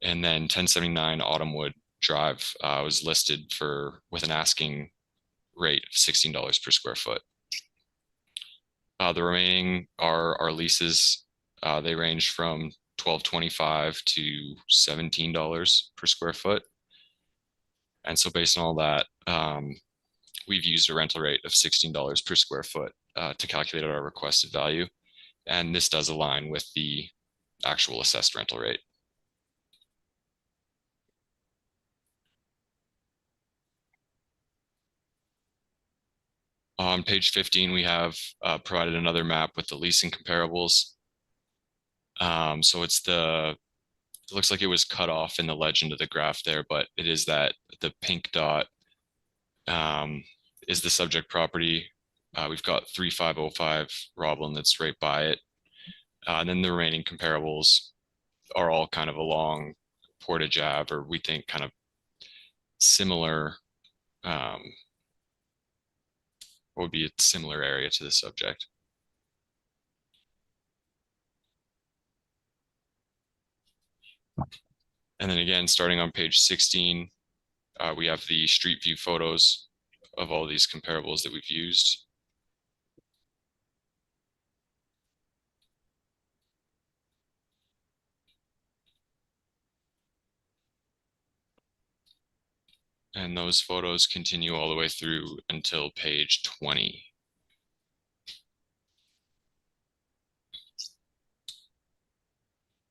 And then 1079 Autumnwood Drive was listed with an asking rate of $16 per square foot. The remaining are leases. They range from $12.25 to $17 per square foot. And so based on all that, we've used a rental rate of $16 per square foot to calculate our requested value. And this does align with the actual assessed rental rate. On page 15, we have provided another map with the leasing comparables. So it looks like it was cut off in the legend of the graph there, but it is that the pink dot is the subject property. We've got 3505 Roblin that's right by it. And then the remaining comparables are all kind of along Portage Ave, or we think kind of similar, would be a similar area to the subject. And then again, starting on page 16, we have the street view photos of all these comparables that we've used. And those photos continue all the way through until page 20.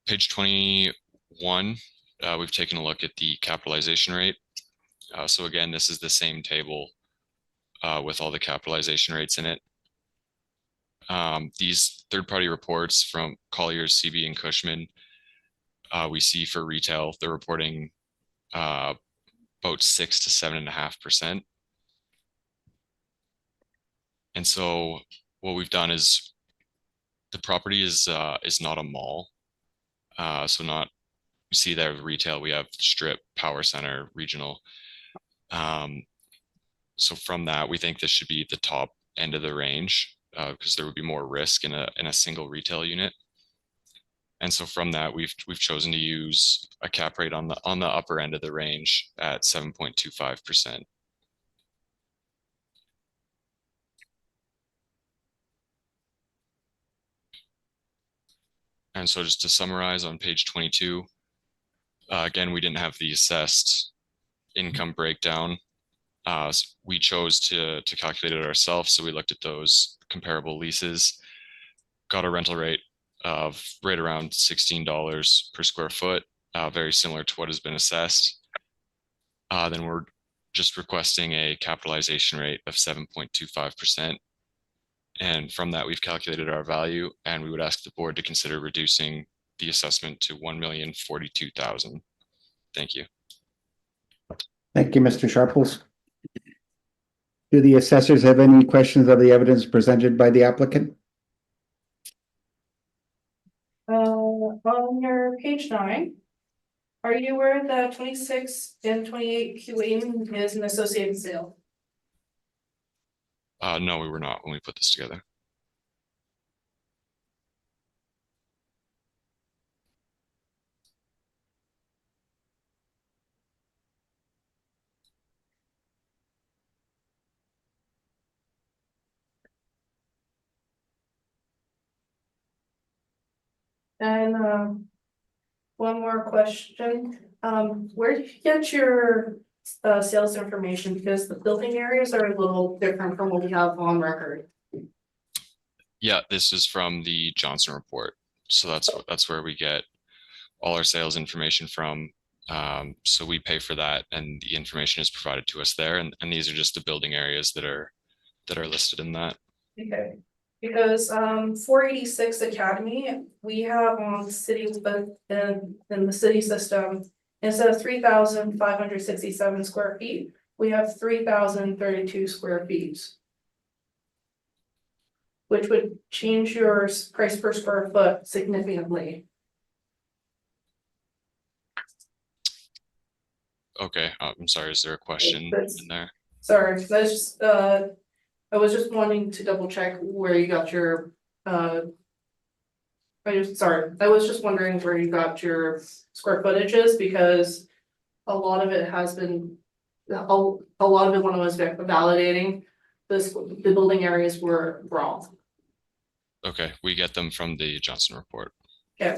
Page 21, we've taken a look at the capitalization rate. So again, this is the same table with all the capitalization rates in it. These third-party reports from Colliers, CB, and Cushman, we see for retail, they're reporting about 6 to 7.5%. And so what we've done is the property is not a mall. So not, you see there retail, we have strip, power center, regional. So from that, we think this should be the top end of the range because there would be more risk in a single retail unit. And so from that, we've chosen to use a cap rate on the upper end of the range at 7.25%. And so just to summarize on page 22, again, we didn't have the assessed income breakdown. So we chose to calculate it ourselves. So we looked at those comparable leases, got a rental rate of right around $16 per square foot, very similar to what has been assessed. Then we're just requesting a capitalization rate of 7.25%. And from that, we've calculated our value, and we would ask the board to consider reducing the assessment to $1,042,000. Thank you. Thank you, Mr. Sharples. Do the assessors have any questions of the evidence presented by the applicant? On your page 9, are you aware that 26 and 28 QA is an associated sale? No, we were not when we put this together. And one more question, where did you get your sales information? Because the building areas are a little different from what we have on record. Yeah, this is from the Johnson report. So that's where we get all our sales information from. So we pay for that, and the information is provided to us there. And these are just the building areas that are listed in that. Okay, because 486 Academy, we have on cities, but in the city system, instead of 3,567 square feet, we have 3,032 square feet. Which would change your price per square foot significantly. Okay, I'm sorry, is there a question in there? Sorry, that's just, I was just wanting to double check where you got your, I was just wondering where you got your square footages, because a lot of it has been, a lot of it when I was validating, the building areas were wrong. Okay, we get them from the Johnson report. Okay.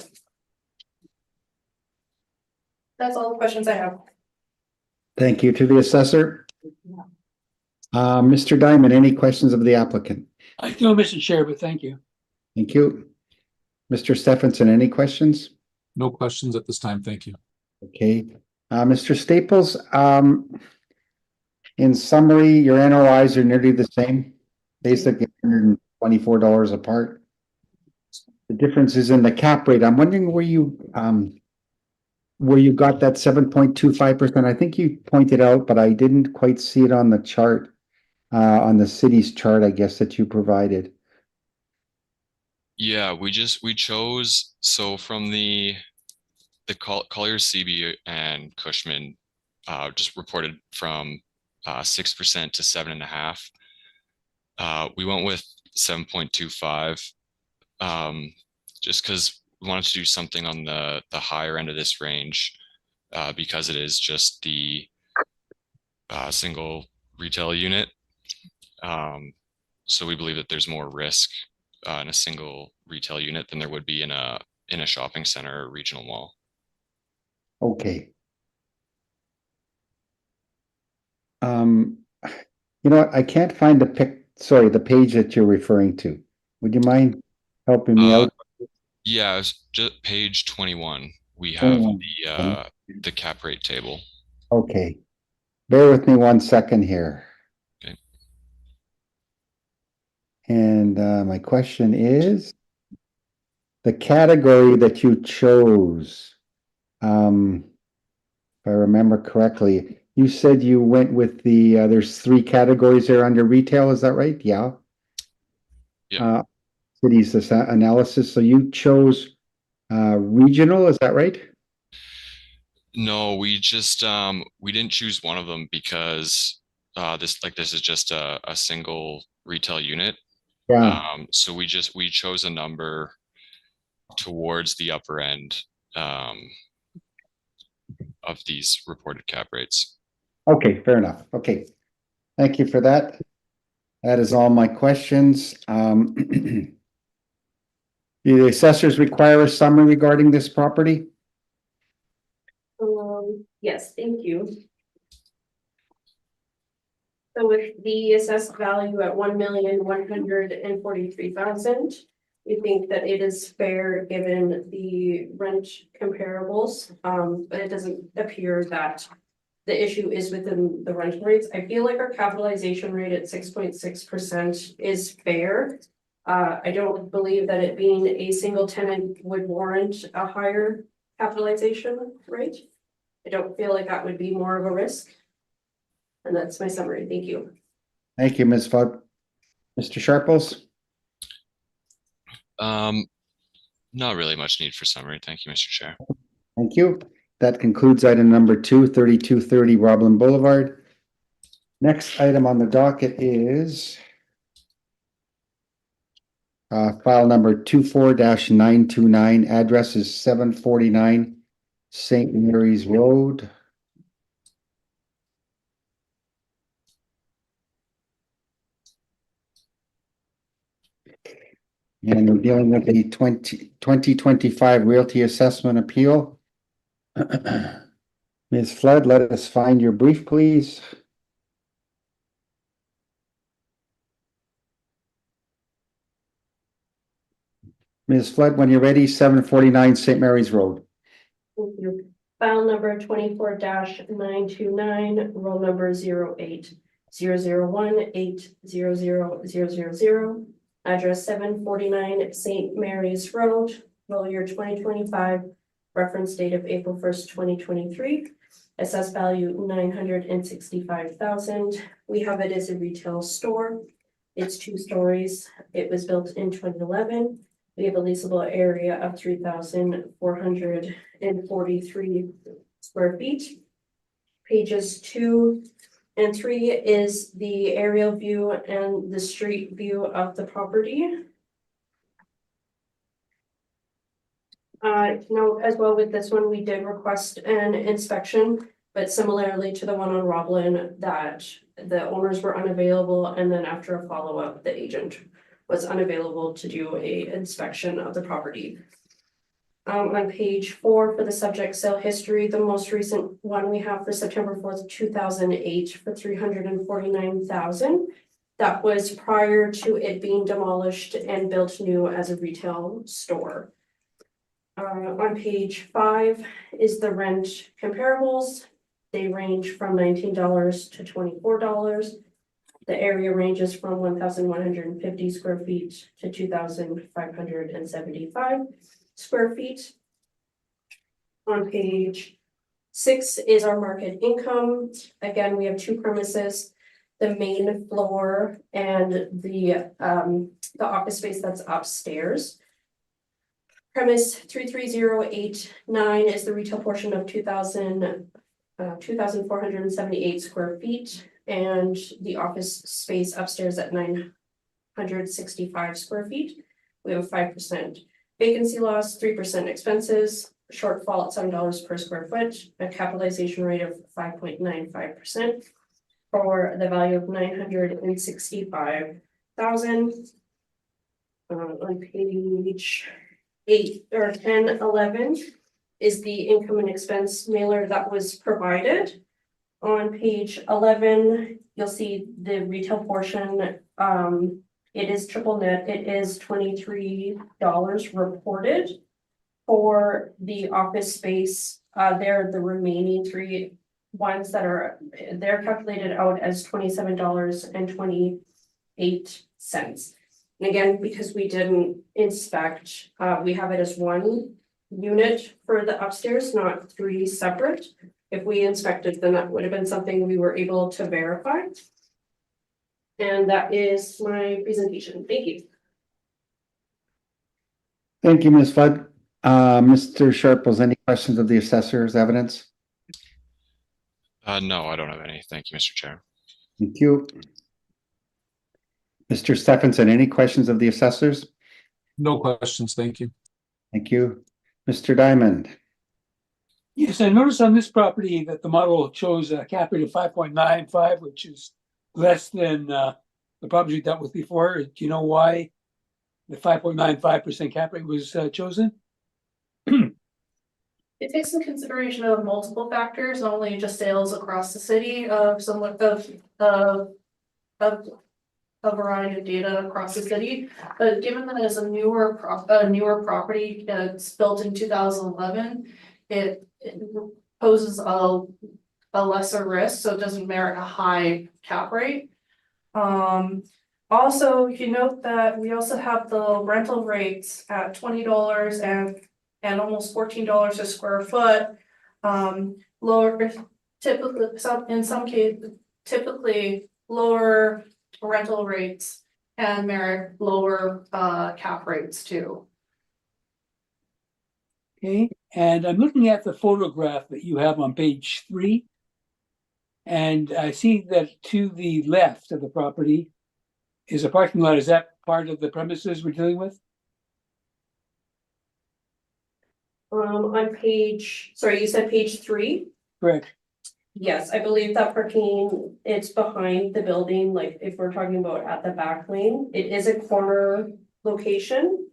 That's all the questions I have. Thank you to the assessor. Mr. Diamond, any questions of the applicant? I do, Mr. Chair, but thank you. Thank you. Mr. Stephenson, any questions? No questions at this time, thank you. Okay, Mr. Staples, in summary, your NOIs are nearly the same, basically $124 apart. The difference is in the cap rate. I'm wondering where you got that 7.25%. I think you pointed out, but I didn't quite see it on the chart, on the city's chart, I guess, that you provided. Yeah, we chose, so from the Collier, CB and Cushman just reported from 6% to 7.5%. We went with 7.25, just because we wanted to do something on the higher end of this range, because it is just the single retail unit. So we believe that there's more risk in a single retail unit than there would be in a shopping center or regional mall. Okay. You know what? I can't find the the page that you're referring to. Would you mind helping me out? Yeah, it's just page 21. We have 21. the cap rate table. Okay. Bear with me 1 second here. Okay. And my question is, the category that you chose, if I remember correctly, you said you went with there's 3 categories there under retail, is that right? Yeah. Yeah. Cities analysis, so you chose regional, is that right? No, we just we didn't choose one of them because this is just a single retail unit. Yeah. So we chose a number towards the upper end of these reported cap rates. Okay, fair enough. Okay. Thank you for that. That is all my questions. Do the assessors require a summary regarding this property? Yes, thank you. So with the assessed value at $1,143,000, we think that it is fair given the rent comparables, but it doesn't appear that the issue is within the rental rates. I feel like our capitalization rate at 6.6% is fair. I don't believe that it being a single tenant would warrant a higher capitalization rate. I don't feel like that would be more of a risk. And that's my summary. Thank you. Thank you, Ms. Fogg. Mr. Sharples? Not really much need for summary. Thank you, Mr. Chair. Thank you. That concludes item number 2, 3230 Roblin Boulevard. Next item on the docket is file number 24-929. Address is 749 St. Mary's Road. And we're dealing with the 2025 Realty Assessment Appeal. Ms. Flood, let us find your brief, please. Ms. Flood, when you're ready, 749 St. Mary's Road. Thank you. File number 24-929, roll number 080018000000. Address 749 St. Mary's Road, roll year 2025, reference date of April 1st, 2023. Assessed value 965,000. We have it as a retail store. It's 2 stories. It was built in 2011. We have a leasable area of 3,443 square feet. Pages 2 and 3 is the aerial view and the street view of the property. Note as well with this one, we did request an inspection, but similarly to the one on Roblin, that the owners were unavailable, and then after a follow-up, the agent was unavailable to do a inspection of the property. On page 4 for the subject sale history, the most recent one we have for September 4th, 2008 for 349,000. That was prior to it being demolished and built new as a retail store. On page 5 is the rent comparables. They range from $19 to $24. The area ranges from 1,150 square feet to 2,575 square feet. On page 6 is our market income. Again, we have 2 premises, the main floor and the office space that's upstairs. Premise 33089 is the retail portion of 2,478 square feet, and the office space upstairs at 965 square feet. We have a 5% vacancy loss, 3% expenses, shortfall at $7 per square foot, a capitalization rate of 5.95% for the value of 965,000. On page 8 or 10, 11 is the income and expense mailer that was provided. On page 11, you'll see the retail portion. It is triple net. It is $23 reported. For the office space, they're the remaining 3 ones that are, they're calculated out as $27.28. And again, because we didn't inspect, we have it as 1 unit for the upstairs, not 3 separate. If we inspected, then that would have been something we were able to verify. And that is my presentation. Thank you. Thank you, Ms. Flood. Mr. Sharples, any questions of the assessor's evidence? No, I don't have any. Thank you, Mr. Chair. Thank you. Mr. Stephenson, any questions of the assessors? No questions, thank you. Thank you. Mr. Diamond. Yes, I noticed on this property that the model shows a cap rate of 5.95, which is less than the property dealt with before. Do you know why the 5.95% cap rate was chosen? It takes into consideration of multiple factors, not only just sales across the city of a variety of data across the city, but given that it's a newer property that's built in 2011, it poses a lesser risk, so it doesn't merit a high cap rate. Also, you note that we also have the rental rates at $20 and almost $14 a square foot. Lower, typically, in some cases, typically lower rental rates and merit lower cap rates too. Okay, and I'm looking at the photograph that you have on page 3. And I see that to the left of the property is a parking lot. Is that part of the premises we're dealing with? On page, sorry, you said page 3? Correct. Yes, I believe that parking, it's behind the building, like if we're talking about at the back lane, it is a corner location.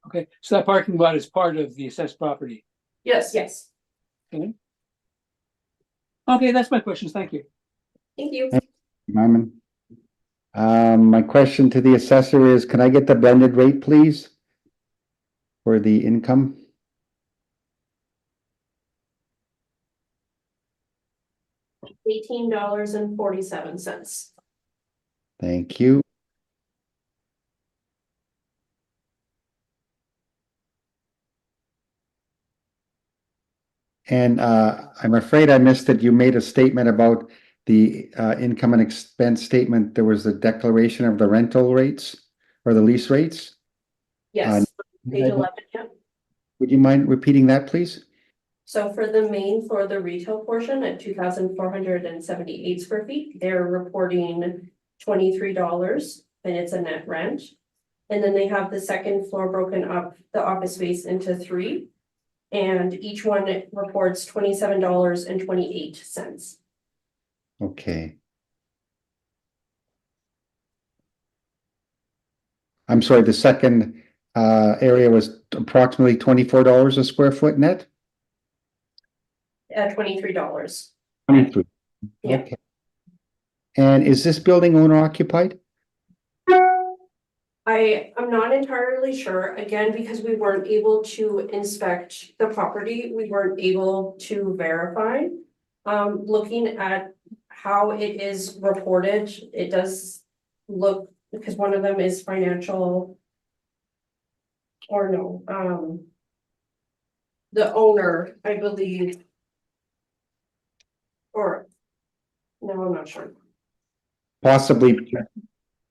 Okay, so that parking lot is part of the assessed property. Yes. Yes, Okay, that's my questions. Thank you. thank you. Nyman. My question to the assessor is, can I get the blended rate, please? For the income? $18.47. Thank you. And I'm afraid I missed it. You made a statement about the income and expense statement. There was a declaration of the rental rates or the lease rates. Yes, page 11, yeah. Would you mind repeating that, please? So for the main floor, the retail portion at 2,478 square feet, they're reporting $23 and it's a net rent. And then they have the second floor broken up, the office space into 3. And each one reports $27.28. Okay. I'm sorry, the second area was approximately $24 a square foot net? $23. 23. Yeah. Okay. And is this building owner occupied? I'm not entirely sure, again, because we weren't able to inspect the property, we weren't able to verify. Looking at how it is reported, it does look, because one of them is financial. Or no, the owner, I believe. Or, no, I'm not sure. Possibly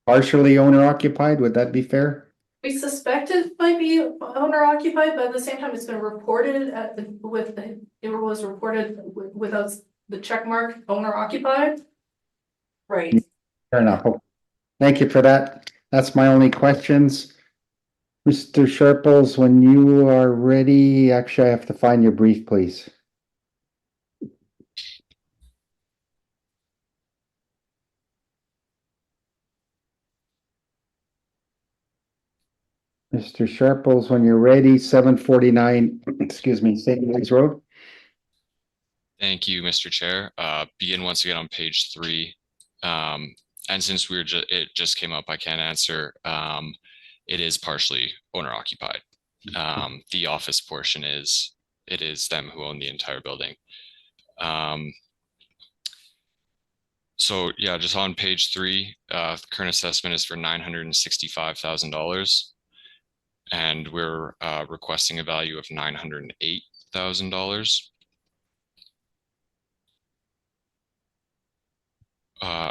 partially owner occupied, would that be fair? We suspect it might be owner occupied, but at the same time, it's been reported it was reported without the check mark owner occupied. Right, Fair enough. Thank you for that. That's my only questions. Mr. Sharples, when you are ready, actually, I have to find your brief, please. Mr. Sharples, when you're ready, 749, excuse me, St. Mary's Road. Thank you, Mr. Chair. Begin once again on page 3. And since it just came up, I can't answer. It is partially owner occupied. The office portion is them who own the entire building. So yeah, just on page 3, the current assessment is for $965,000, and we're requesting a value of $908,000.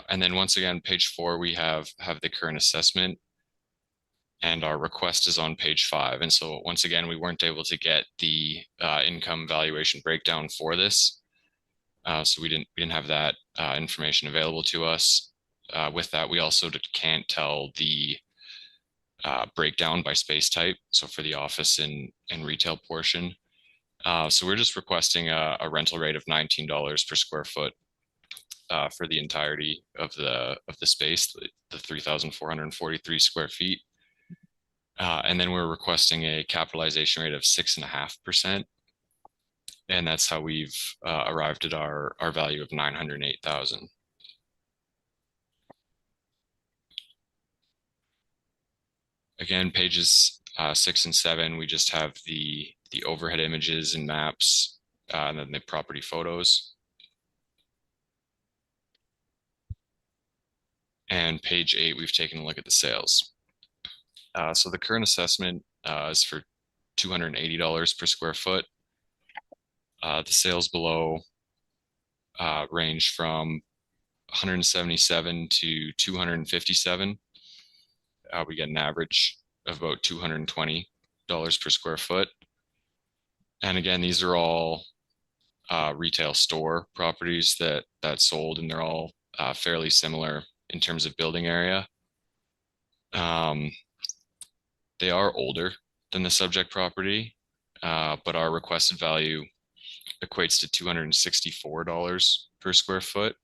And then once again, page 4, we have the current assessment, and our request is on page 5. And so once again, we weren't able to get the income valuation breakdown for this. So we didn't have that information available to us. With that, we also can't tell the breakdown by space type. So for the office and retail portion. So we're just requesting a rental rate of $19 per square foot for the entirety of the space, the 3,443 square feet. And then we're requesting a capitalization rate of 6.5%. And that's how we've arrived at our value of 908,000. Again, pages 6 and 7, we just have the overhead images and maps, and then the property photos. And page 8, we've taken a look at the sales. So the current assessment is for $280 per square foot. The sales below range from 177 to 257. We get an average of about $220 per square foot. And again, these are all retail store properties that sold, and they're all fairly similar in terms of building area. They are older than the subject property, but our requested value equates to $264 per square foot,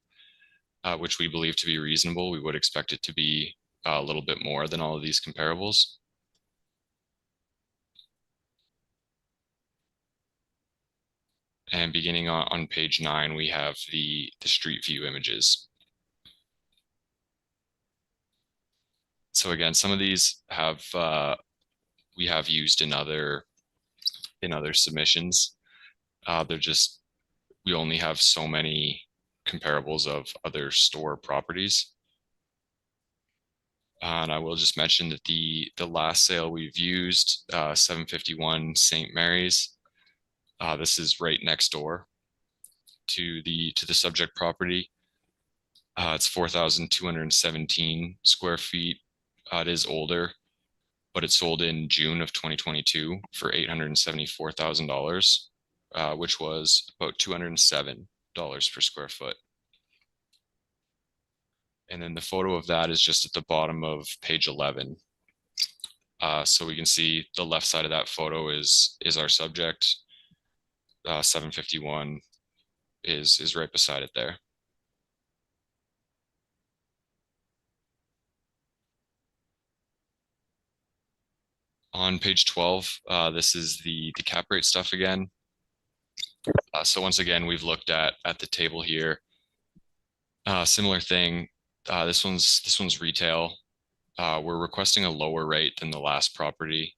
which we believe to be reasonable. We would expect it to be a little bit more than all of these comparables. And beginning on page 9, we have the street view images. So again, some of these have we have used in other submissions. They're just, we only have so many comparables of other store properties. And I will just mention that the last sale we've used, 751 St. Mary's. This is right next door to the subject property. It's 4,217 square feet. It is older, but it sold in June of 2022 for $874,000, which was about $207 per square foot. And then the photo of that is just at the bottom of page 11. So we can see the left side of that photo is our subject. 751 is right beside it there. On page 12, this is the cap rate stuff again. So once again, we've looked at the table here. Similar thing. This one's retail. We're requesting a lower rate than the last property,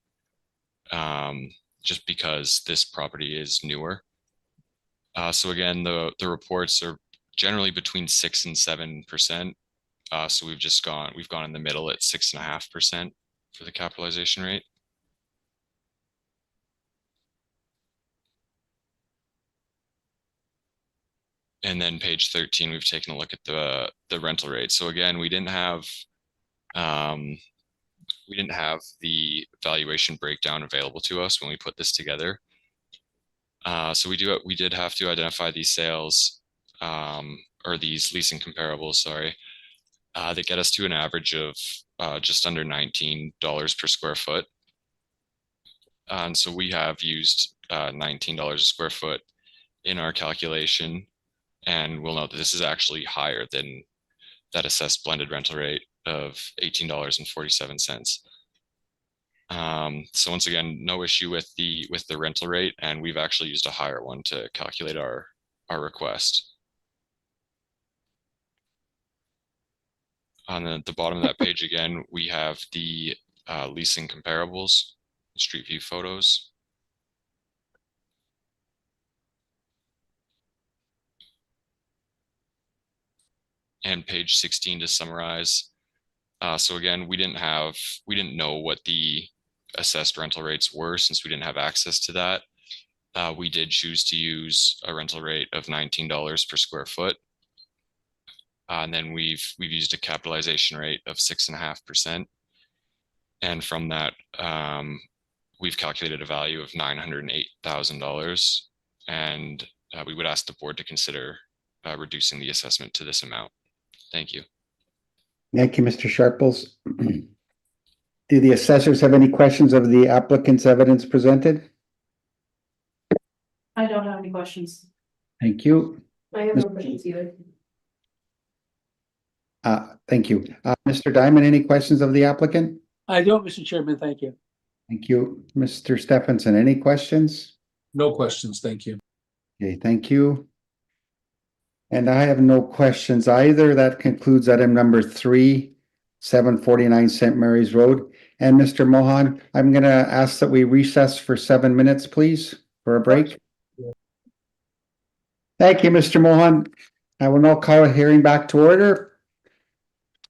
just because this property is newer. So again, the reports are generally between 6 and 7%. So we've gone in the middle at 6.5% for the capitalization rate. And then page 13, we've taken a look at the rental rate. So again, we didn't have the valuation breakdown available to us when we put this together. So we did have to identify these sales, or these leasing comparables, sorry, that get us to an average of just under $19 per square foot. And so we have used $19 a square foot in our calculation. And we'll note that this is actually higher than that assessed blended rental rate of $18.47. So once again, no issue with the rental rate, and we've actually used a higher one to calculate our request. On the bottom of that page again, we have the leasing comparables, street view photos. And page 16 to summarize. So again, we didn't know what the assessed rental rates were since we didn't have access to that. We did choose to use a rental rate of $19 per square foot. And then we've used a capitalization rate of 6.5%. And from that, we've calculated a value of $908,000. And we would ask the board to consider reducing the assessment to this amount. Thank you. Thank you, Mr. Sharples. Do the assessors have any questions of the applicant's evidence presented? I don't have any questions. Thank you. I have no questions either. Thank you. Mr. Diamond, any questions of the applicant? I don't, Mr. Chairman, thank you. Thank you. Mr. Stephenson, any questions? No questions, thank you. Okay, thank you. And I have no questions either. That concludes item number 3, 749 St. Mary's Road. And Mr. Mohan, I'm going to ask that we recess for 7 minutes, please, for a break. Thank you, Mr. Mohan. I will now call a hearing back to order.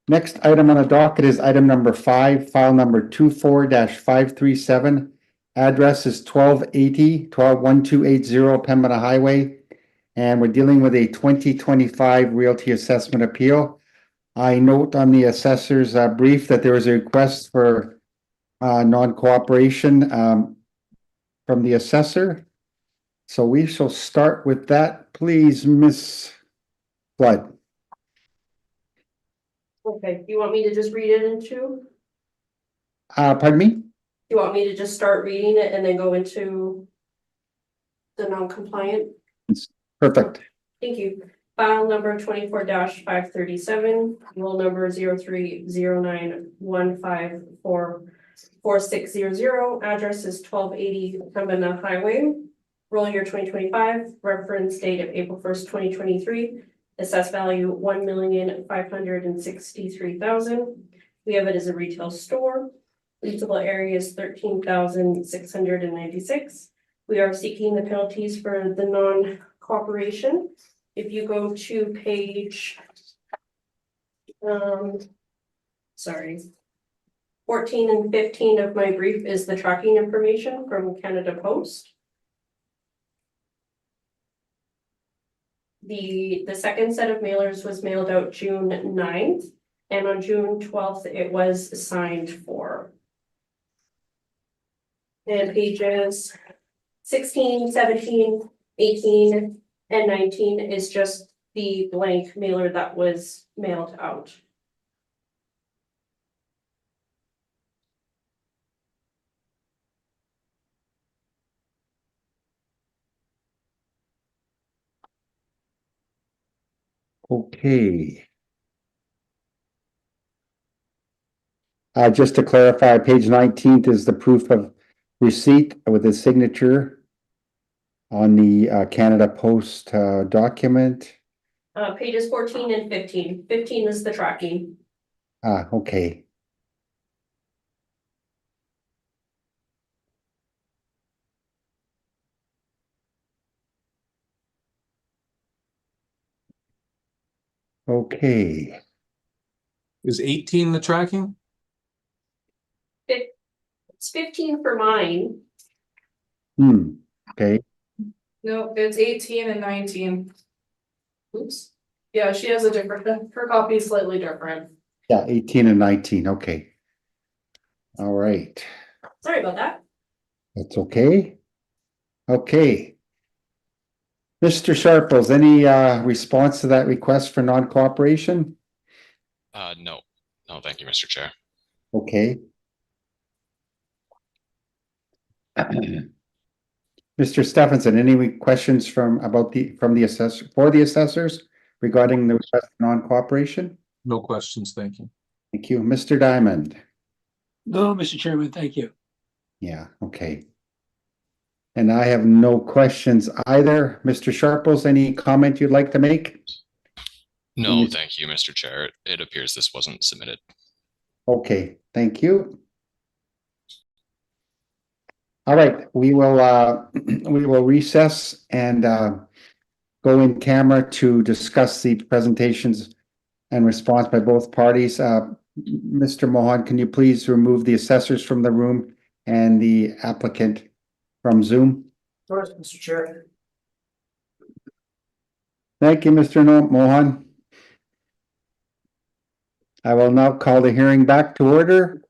Next item on the docket is item number 5, file number 24-537. Address is 1280 Pembina Highway. And we're dealing with a 2025 realty assessment appeal. I note on the assessor's brief that there was a request for non-cooperation from the assessor. So we shall start with that. Please, Ms. Flood. Okay, you want me to just read it into? Pardon me? You want me to just start reading it and then go into the non-compliant? Perfect. Thank you. File number 24-537, roll number 030915444600, address is 1280 Pembina Highway. Roll year 2025, reference date of April 1st, 2023, assessed value 1,563,000. We have it as a retail store. Leasable area is 13,696. We are seeking the penalties for the non-cooperation. If you go to page, 14 and 15 of my brief is the tracking information from Canada Post. The second set of mailers was mailed out June 9th, and on June 12th, it was signed for. And pages 16, 17, 18, and 19 is just the blank mailer that was mailed out. Okay. Just to clarify, page 19 is the proof of receipt with a signature on the Canada Post document. Pages 14 and 15. 15 is the tracking. Okay. Okay. Is 18 the tracking? It's 15 for mine. Okay. No, it's 18 and 19. Oops. Yeah, she has a different, her copy is slightly different. Yeah, 18 and 19. Okay. All right. Sorry about that. That's okay. Okay. Mr. Sharples, any response to that request for non-cooperation? No, thank you, Mr. Chair. Okay. Mr. Stephenson, any questions from the assessor for the assessors regarding the request for non-cooperation? No questions, thank you. Thank you. Mr. Diamond? No, Mr. Chairman, thank you. Yeah, okay. And I have no questions either. Mr. Sharples, any comment you'd like to make? No, thank you, Mr. Chair. It appears this wasn't submitted. Okay, thank you. All right, we will recess and go in camera to discuss the presentations and response by both parties. Mr. Mohan, can you please remove the assessors from the room and the applicant from Zoom? Of course, Mr. Chair. Thank you, Mr. Mohan. I will now call the hearing back to order.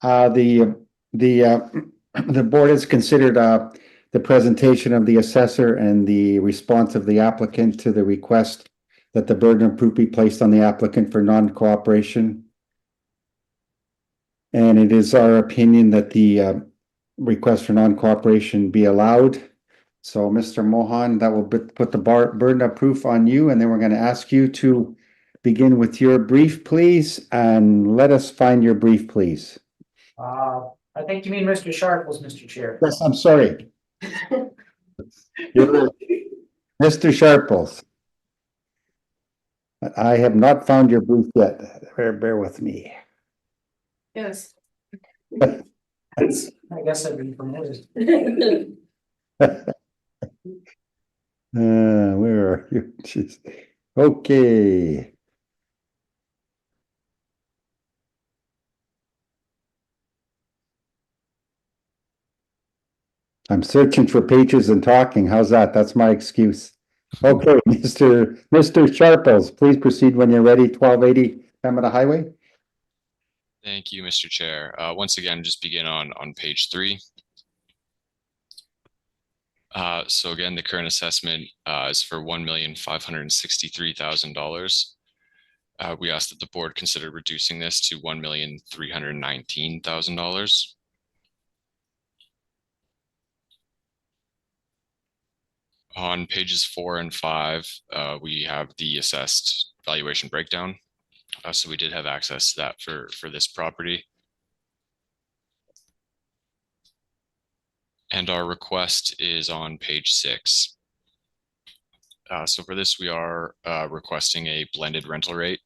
The board has considered the presentation of the assessor and the response of the applicant to the request that the burden of proof be placed on the applicant for non-cooperation. And it is our opinion that the request for non-cooperation be allowed. So, Mr. Mohan, that will put the burden of proof on you, and then we're going to ask you to begin with your brief, please, and let us find your brief, please. I think you mean Mr. Sharples, Mr. Chair. Yes, I'm sorry. Mr. Sharples. I have not found your brief yet. Bear with me. Yes. I guess I've been promoted. Where are you? Jeez. Okay. I'm searching for pages and talking. How's that? That's my excuse. Okay, Mr. Sharples, please proceed when you're ready. 1280 Pembina Highway. Thank you, Mr. Chair. Once again, just begin on page 3. So again, the current assessment is for $1,563,000. we ask that the board consider reducing this to $1,319,000. On pages 4 and 5, we have the assessed valuation breakdown. So we did have access to that for this property. And our request is on page 6. So for this, we are requesting a blended rental rate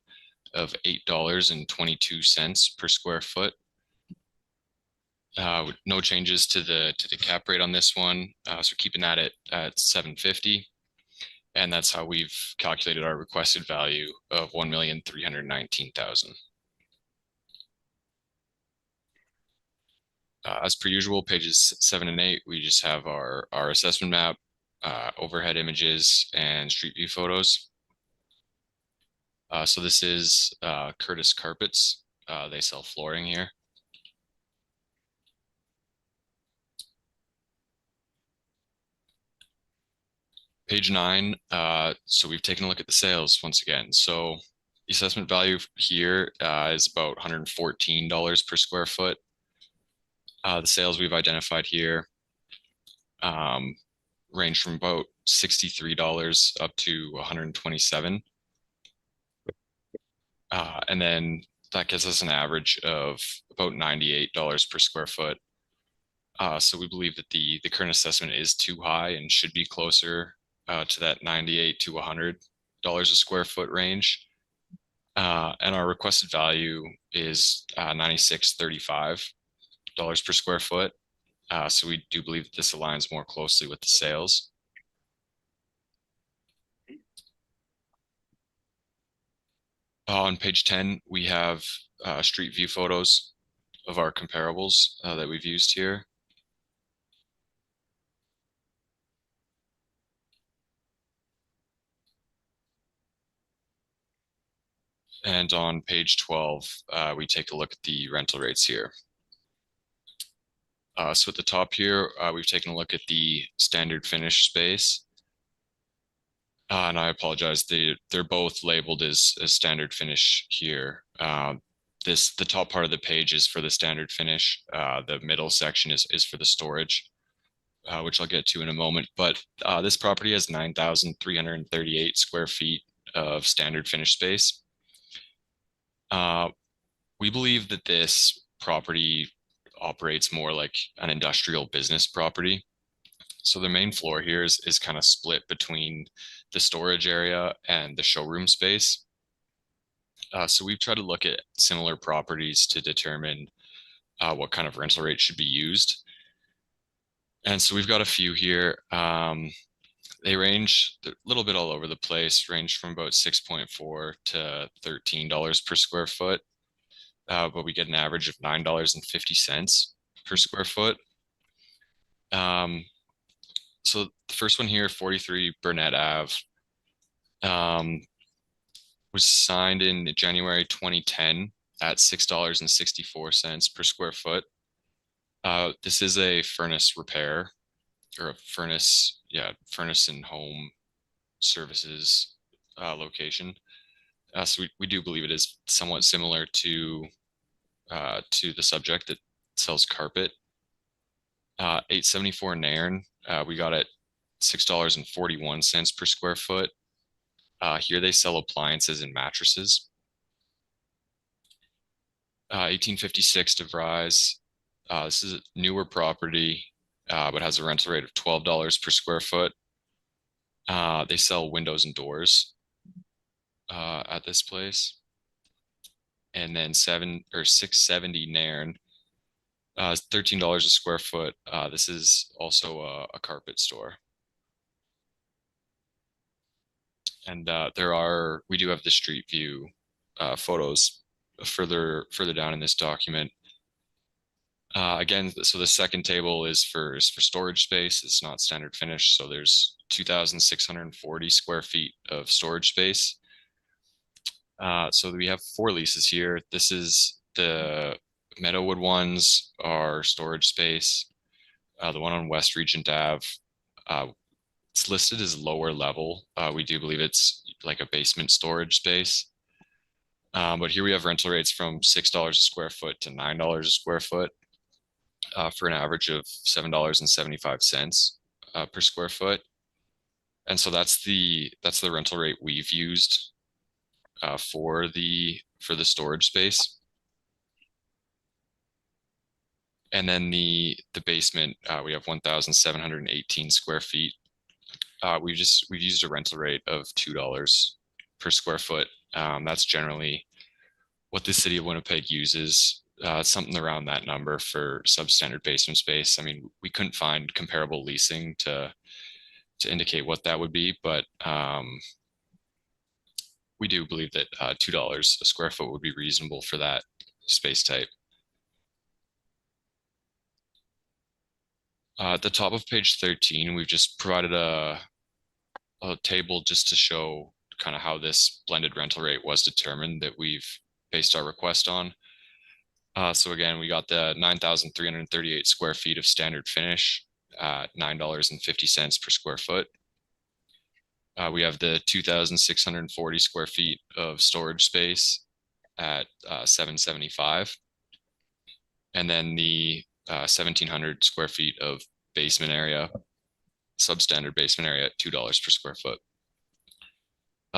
of $8.22 per square foot. No changes to the cap rate on this one. So keeping that at $750. And that's how we've calculated our requested value of $1,319,000. As per usual, pages 7 and 8, we just have our assessment map, overhead images, and street view photos. So this is Curtis Carpets. They sell flooring here. Page 9, so we've taken a look at the sales once again. So the assessment value here is about $114 per square foot. The sales we've identified here range from about $63 up to $127. And then that gives us an average of about $98 per square foot. So we believe that the current assessment is too high and should be closer to that $98 to $100 a square foot range. And our requested value is $96.35 per square foot. So we do believe that this aligns more closely with the sales. On page 10, we have street view photos of our comparables that we've used here. And on page 12, we take a look at the rental rates here. So at the top here, we've taken a look at the standard finish space. And I apologize, they're both labeled as standard finish here. The top part of the page is for the standard finish. The middle section is for the storage, which I'll get to in a moment. But this property has 9,338 square feet of standard finish space. We believe that this property operates more like an industrial business property. So the main floor here is kind of split between the storage area and the showroom space. So we've tried to look at similar properties to determine what kind of rental rate should be used. And so we've got a few here. They range a little bit all over the place, range from about $6.4 to $13 per square foot. But we get an average of $9.50 per square foot. So the first one here, 43 Burnett Ave, was signed in January 2010 at $6.64 per square foot. This is a furnace repair, or a furnace and home services location. So we do believe it is somewhat similar to the subject that sells carpet. 874 Nairn, we got it $6.41 per square foot. Here they sell appliances and mattresses. 1856 DeVries, this is a newer property, but has a rental rate of $12 per square foot. They sell windows and doors at this place. And then 670 Nairn, $13 a square foot. This is also a carpet store. And we do have the street view photos further down in this document. Again, so the second table is for storage space. It's not standard finish, so there's 2,640 square feet of storage space. So we have 4 leases here. This is the Meadowwood ones, are storage space. The one on West Regent Ave, it's listed as lower level. We do believe it's like a basement storage space. But here we have rental rates from $6 a square foot to $9 a square foot, for an average of $7.75 per square foot. And so that's the rental rate we've used for the storage space. And then the basement, we have 1,718 square feet. We've used a rental rate of $2 per square foot. That's generally what the city of Winnipeg uses, something around that number for substandard basement space. I mean, we couldn't find comparable leasing to indicate what that would be, but we do believe that $2 a square foot would be reasonable for that space type. At the top of page 13, we've just provided a table just to show kind of how this blended rental rate was determined that we've based our request on. So again, we got the 9,338 square feet of standard finish at $9.50 per square foot. We have the 2,640 square feet of storage space at $7.75. And then the 1,700 square feet of basement area, substandard basement area at $2 per square foot.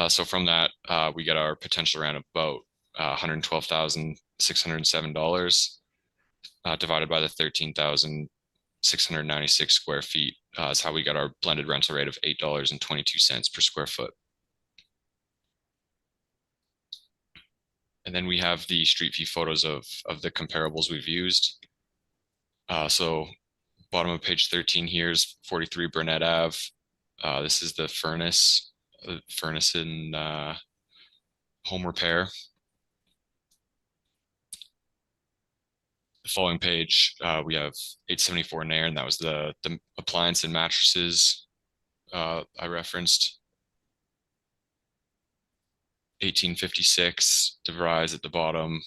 So from that, we get our potential rent of about $112,607 divided by the 13,696 square feet is how we got our blended rental rate of $8.22 per square foot. And then we have the street view photos of the comparables we've used. So bottom of page 13 here is 43 Burnett Ave. This is the furnace in home repair. The following page, we have 874 Nairn, and that was the appliance and mattresses I referenced. 1856 DeVries at the bottom.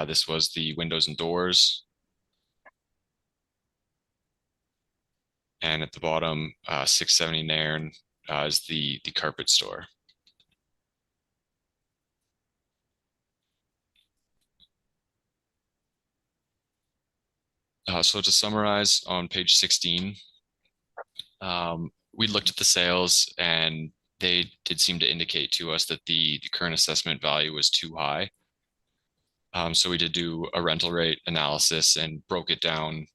This was the windows and doors. And at the bottom, 670 Nairn is the carpet store. So to summarize, on page 16, we looked at the sales and they did seem to indicate to us that the current assessment value was too high. So we did do a rental rate analysis and broke it down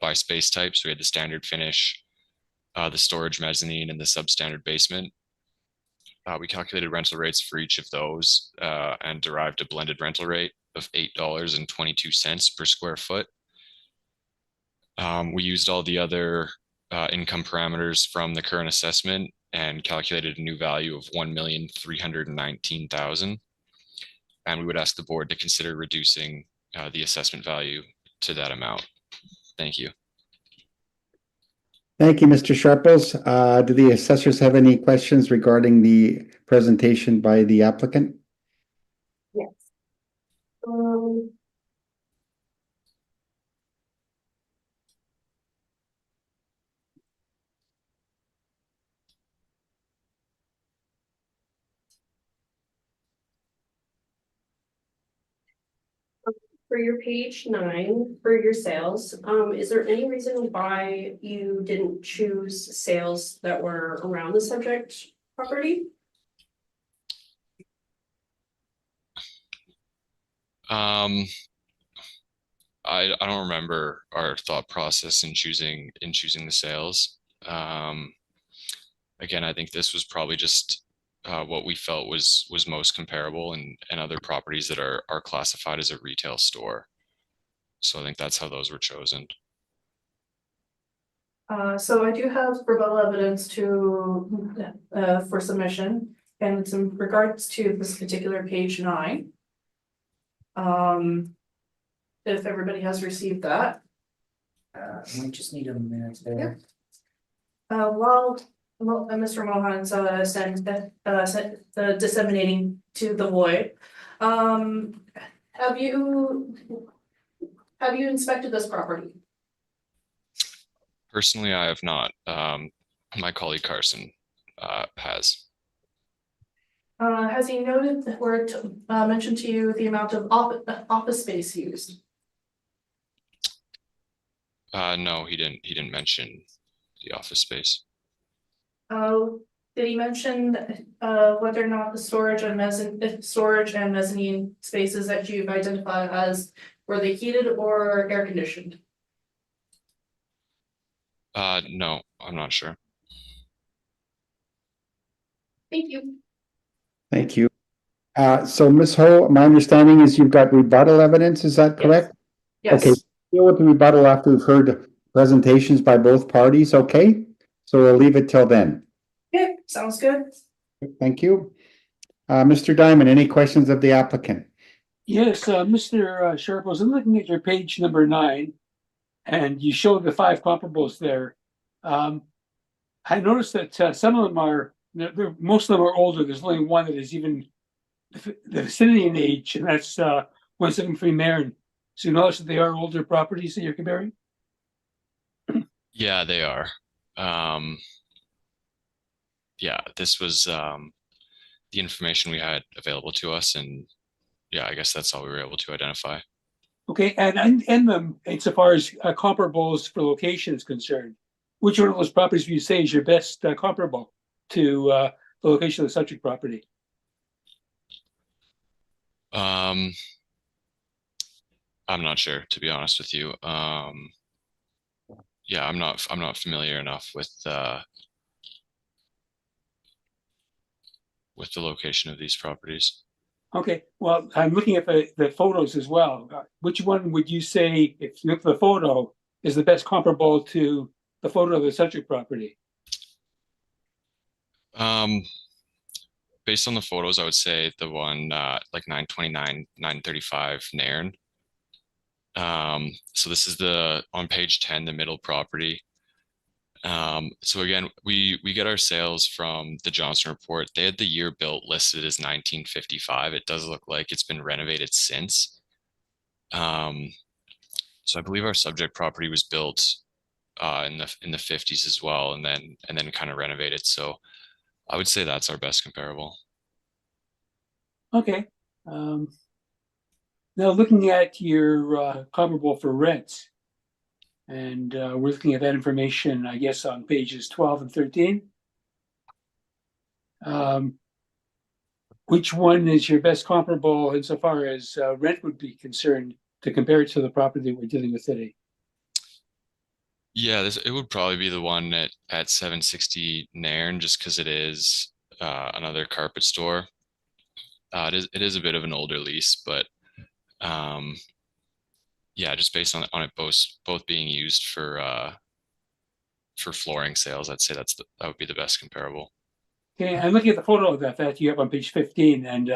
by space type. So we had the standard finish, the storage mezzanine, and the substandard basement. We calculated rental rates for each of those and derived a blended rental rate of $8.22 per square foot. We used all the other income parameters from the current assessment and calculated a new value of $1,319,000. And we would ask the board to consider reducing the assessment value to that amount. Thank you. Thank you, Mr. Sharples. Do the assessors have any questions regarding the presentation by the applicant? Yes. For your page 9, for your sales, is there any reason why you didn't choose sales that were around the subject property? I don't remember our thought process in choosing the sales. Again, I think this was probably just what we felt was most comparable and other properties that are classified as a retail store. So I think that's how those were chosen. So I do have rebuttal evidence for submission, and it's in regards to this particular page 9. If everybody has received that. We just need a minute there. While Mr. Mohan's sent the disseminating to the void, have you inspected this property? Personally, I have not. My colleague Carson has. Has he noted that mentioned to you the amount of office space used? No, he didn't mention the office space. Did he mention whether or not the storage and mezzanine spaces that you've identified as, were they heated or air conditioned? No, I'm not sure. Thank you. Thank you. So Ms. Ho, my understanding is you've got rebuttal evidence, is that correct? Okay. Yes, Deal with the rebuttal after we've heard presentations by both parties, okay? So we'll leave it till then. okay, sounds good. Thank you. Mr. Diamond, any questions of the applicant? Yes, Mr. Sharp, I was looking at your page number 9, and you showed the 5 comparables there. I noticed that some of them are, most of them are older. There's only one that is even the vicinity in age, and that's 173 Marin. So you notice that they are older properties that you're comparing? Yeah, they are. Yeah, this was the information we had available to us, and yeah, I guess that's all we were able to identify. Okay, and them, insofar as comparables for location is concerned, which one of those properties would you say is your best comparable to the location of the subject property? I'm not sure, to be honest with you. Yeah, I'm not familiar enough with the location of these properties. Okay, well, I'm looking at the photos as well. Which one would you say, if you look at the photo, is the best comparable to the photo of the subject property? Based on the photos, I would say the one like 929, 935 Nairn. So this is on page 10, the middle property. So again, we get our sales from the Johnson report. They had the year built listed as 1955. It does look like it's been renovated since. So I believe our subject property was built in the 50s as well, and then kind of renovated. So I would say that's our best comparable. Okay. Now looking at your comparable for rents, and we're looking at that information, I guess, on pages 12 and 13. Which one is your best comparable insofar as rent would be concerned to compare it to the property we're dealing with today? Yeah, it would probably be the one at 760 Nairn, just because it is another carpet store. It is a bit of an older lease, but yeah, just based on it both being used for flooring sales, I'd say that would be the best comparable. Okay, I'm looking at the photo of that you have on page 15, and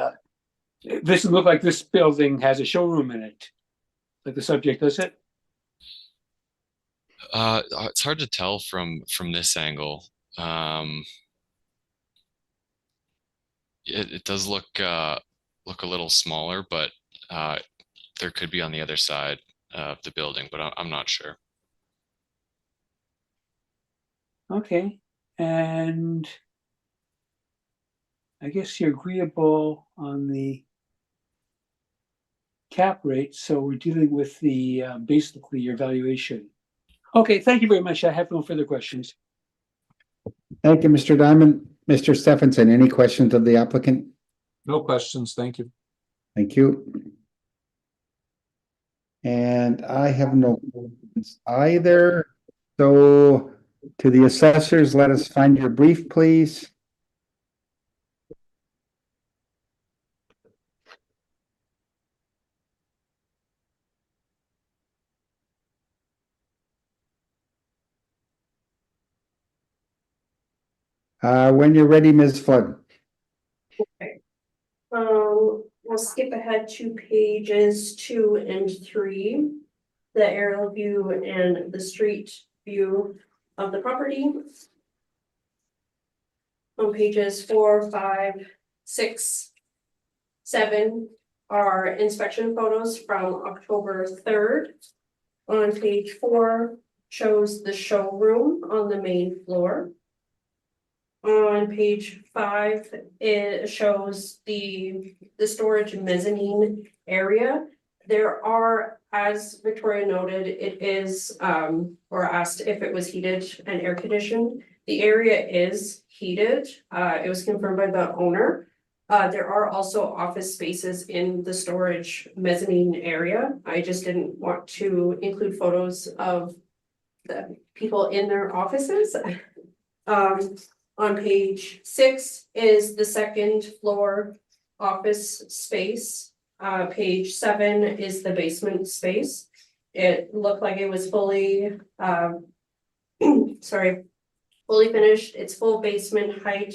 this look like this building has a showroom in it, like the subject does it? It's hard to tell from this angle. It does look a little smaller, but there could be on the other side of the building, but I'm not sure. Okay, and I guess you're agreeable on the cap rate, so we're dealing with the basically your valuation. Okay, thank you very much. I have no further questions. Thank you, Mr. Diamond. Mr. Stephenson, any questions of the applicant? No questions, thank you. Thank you. And I have no questions either. So to the assessors, let us find your brief, please. When you're ready, Ms. Flood. We'll skip ahead to pages 2 and 3. The aerial view and the street view of the property. On pages 4, 5, 6, 7 are inspection photos from October 3rd. On page 4 shows the showroom on the main floor. On page 5, it shows the storage mezzanine area. There are, as Victoria noted, it is, or asked if it was heated and air conditioned. The area is heated. It was confirmed by the owner. There are also office spaces in the storage mezzanine area. I just didn't want to include photos of the people in their offices. On page 6 is the second floor office space. Page 7 is the basement space. It looked like it was fully, fully finished. It's full basement height.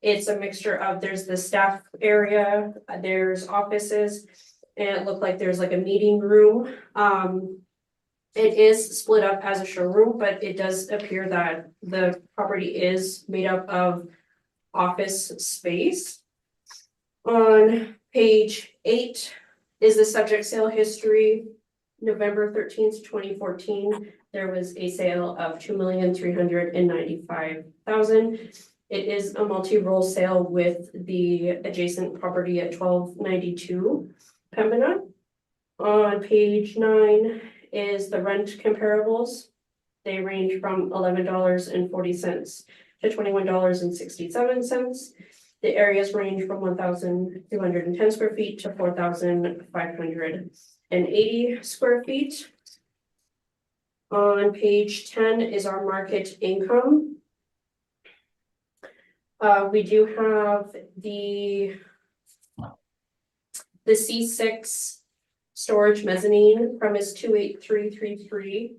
It's a mixture of, there's the staff area, there's offices, and it looked like there's like a meeting room. It is split up as a showroom, but it does appear that the property is made up of office space. On page 8 is the subject sale history. November 13th, 2014, there was a sale of $2,395,000. It is a multi-role sale with the adjacent property at 1292 Pembina. On page 9 is the rent comparables. They range from $11.40 to $21.67. The areas range from 1,210 square feet to 4,580 square feet. On page 10 is our market income. We do have the C6 storage mezzanine premise 28333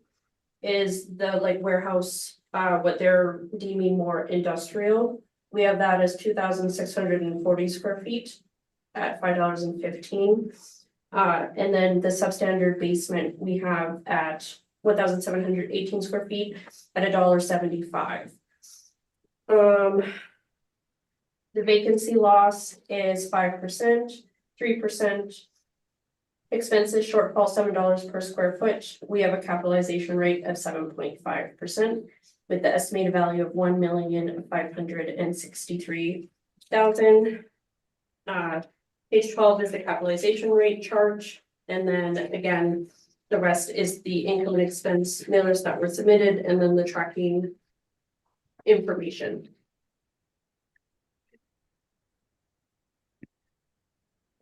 is the like warehouse, what they're deeming more industrial. We have that as 2,640 square feet at $5.15. And then the substandard basement we have at 1,718 square feet at $1.75. The vacancy loss is 5%, 3%. Expenses shortfall $7 per square foot. We have a capitalization rate of 7.5% with the estimated value of $1,563,000. Page 12 is the capitalization rate charge, and then again, the rest is the income and expense mailers that were submitted, and then the tracking information.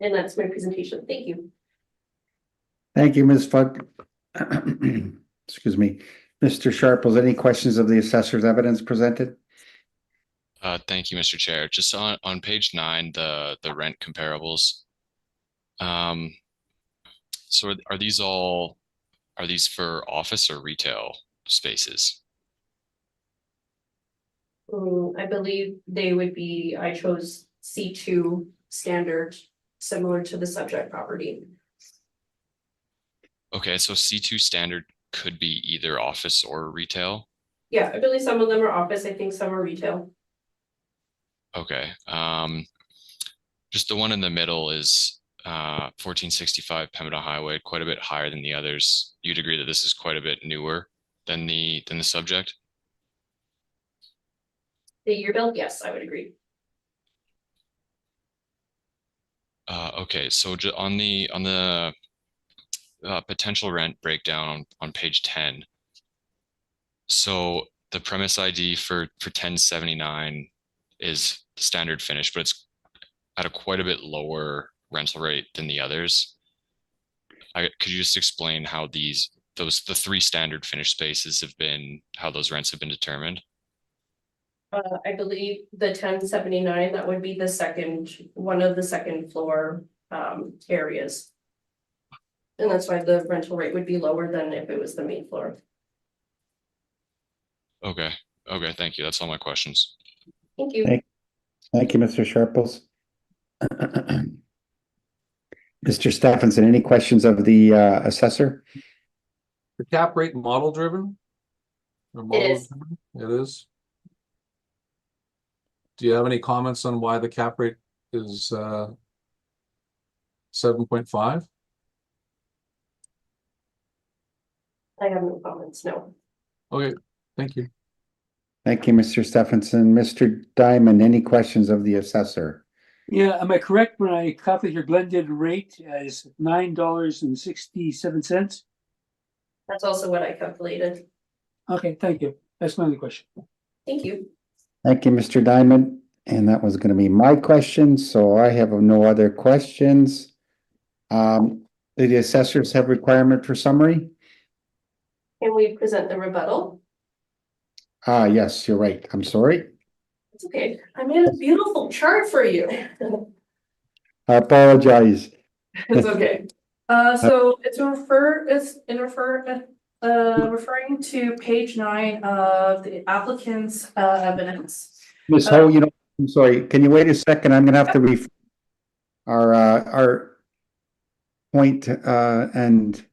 And that's my presentation. Thank you. Thank you, Ms. Fudd. Excuse me. Mr. Sharples, any questions of the assessor's evidence presented? Thank you, Mr. Chair. Just on page 9, the rent comparables. So are these for office or retail spaces? I believe they would be, I chose C2 standard, similar to the subject property. Okay, so C2 standard could be either office or retail. Yeah, I believe some of them are office. I think some are retail. Okay. Just the one in the middle is 1465 Pembina Highway, quite a bit higher than the others. You'd agree that this is quite a bit newer than the subject? The year build, yes, I would agree. Okay, so on the potential rent breakdown on page 10. So the premise ID for 1079 is the standard finish, but it's at a quite a bit lower rental rate than the others. Could you just explain how the 3 standard finish spaces how those rents have been determined? I believe the 1079, that would be one of the second floor areas. And that's why the rental rate would be lower than if it was the main floor. Okay, thank you. That's all my questions. Thank you. Thank you, Mr. Sharples. Mr. Stephenson, any questions of the assessor? The cap rate model driven? It is. It is. Do you have any comments on why the cap rate is 7.5? I have no comments, no. Okay, thank you. Thank you, Mr. Stephenson. Mr. Diamond, any questions of the assessor? Yeah, am I correct when I calculate your blended rate as $9.67? That's also what I calculated. Okay, thank you. That's my only question. Thank you. Thank you, Mr. Diamond. And that was gonna be my question, so I have no other questions. Do the assessors have requirement for summary? Can we present the rebuttal? Yes, you're right. I'm sorry. It's okay. I made a beautiful chart for you. I apologize. It's okay. So referring to page 9 of the applicant's evidence. Ms. Ho, you know, I'm sorry, can you wait a second? I'm gonna have to our point, and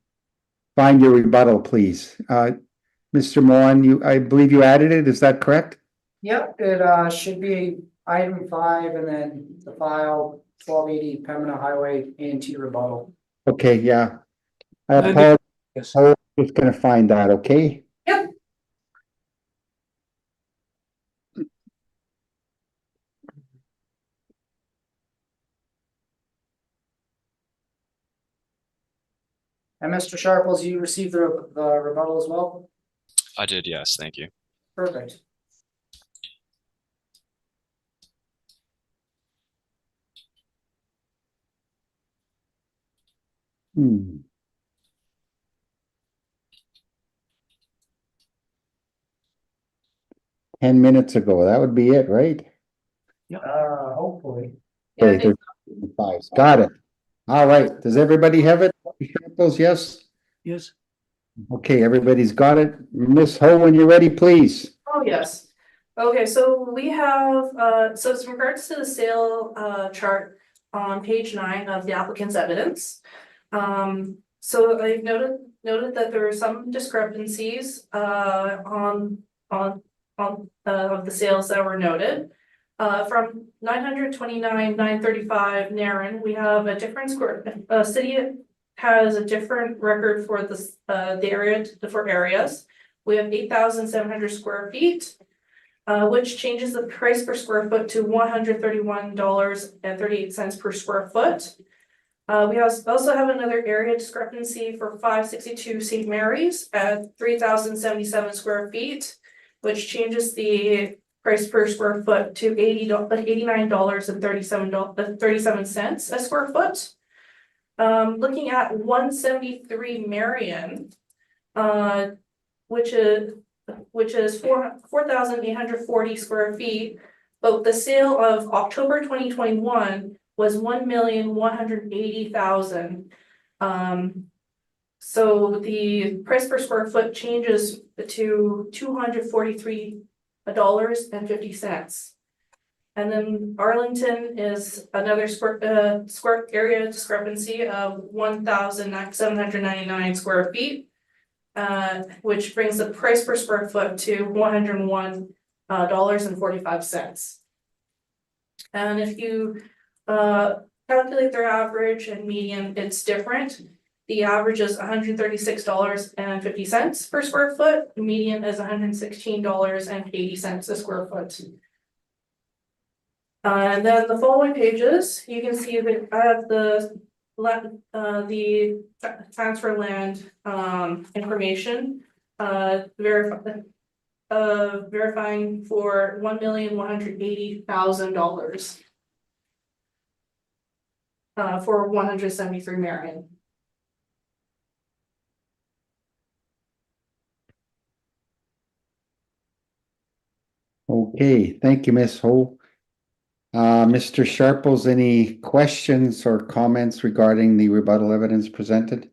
find your rebuttal, please. Mr. Mohan, I believe you added it, is that correct? Yep, it should be item 5 and then the file 1280 Pembina Highway A&T rebuttal. Okay, yeah. I And- apologize, Yes. I'm just gonna find that, okay? Yep. And Mr. Sharples, you received the rebuttal as well? I did, yes, thank you. Perfect. Hmm. $10 minutes ago, that would be it, right? Hopefully. Yeah, I Okay, think there's five. Got it. All right, does everybody have it? Samples, yes? Yes. Okay, everybody's got it. Miss Ho, when you're ready, please. Oh, yes. Okay, so we have, so it's in regards to the sale, chart on page 9 of the applicant's evidence. So I've noted that there are some discrepancies, of the sales that were noted. From 929, 935 Naren, we have a different city has a different record for this, the area, the 4 areas. We have 8,700 square feet, which changes the price per square foot to $131.38 per square foot. We also have another area discrepancy for 562 St. Mary's at 3,077 square feet, which changes the price per square foot to $89.37 a square foot. Looking at 173 Marion, which is 4,840 square feet, but the sale of October 2021 was 1,180,000. So the price per square foot changes to $243.50. And then Arlington is another square area discrepancy of 1,799 square feet, which brings the price per square foot to $101.45. And if you calculate their average and median, it's different. The average is $136.50 per square foot. The median is $116.80 a square foot. And then the following pages, you can see that I have the transfer land information verifying for $1,180,000 for 173 Marion. Okay, thank you, Miss Ho. Mr. Sharples, any questions or comments regarding the rebuttal evidence presented?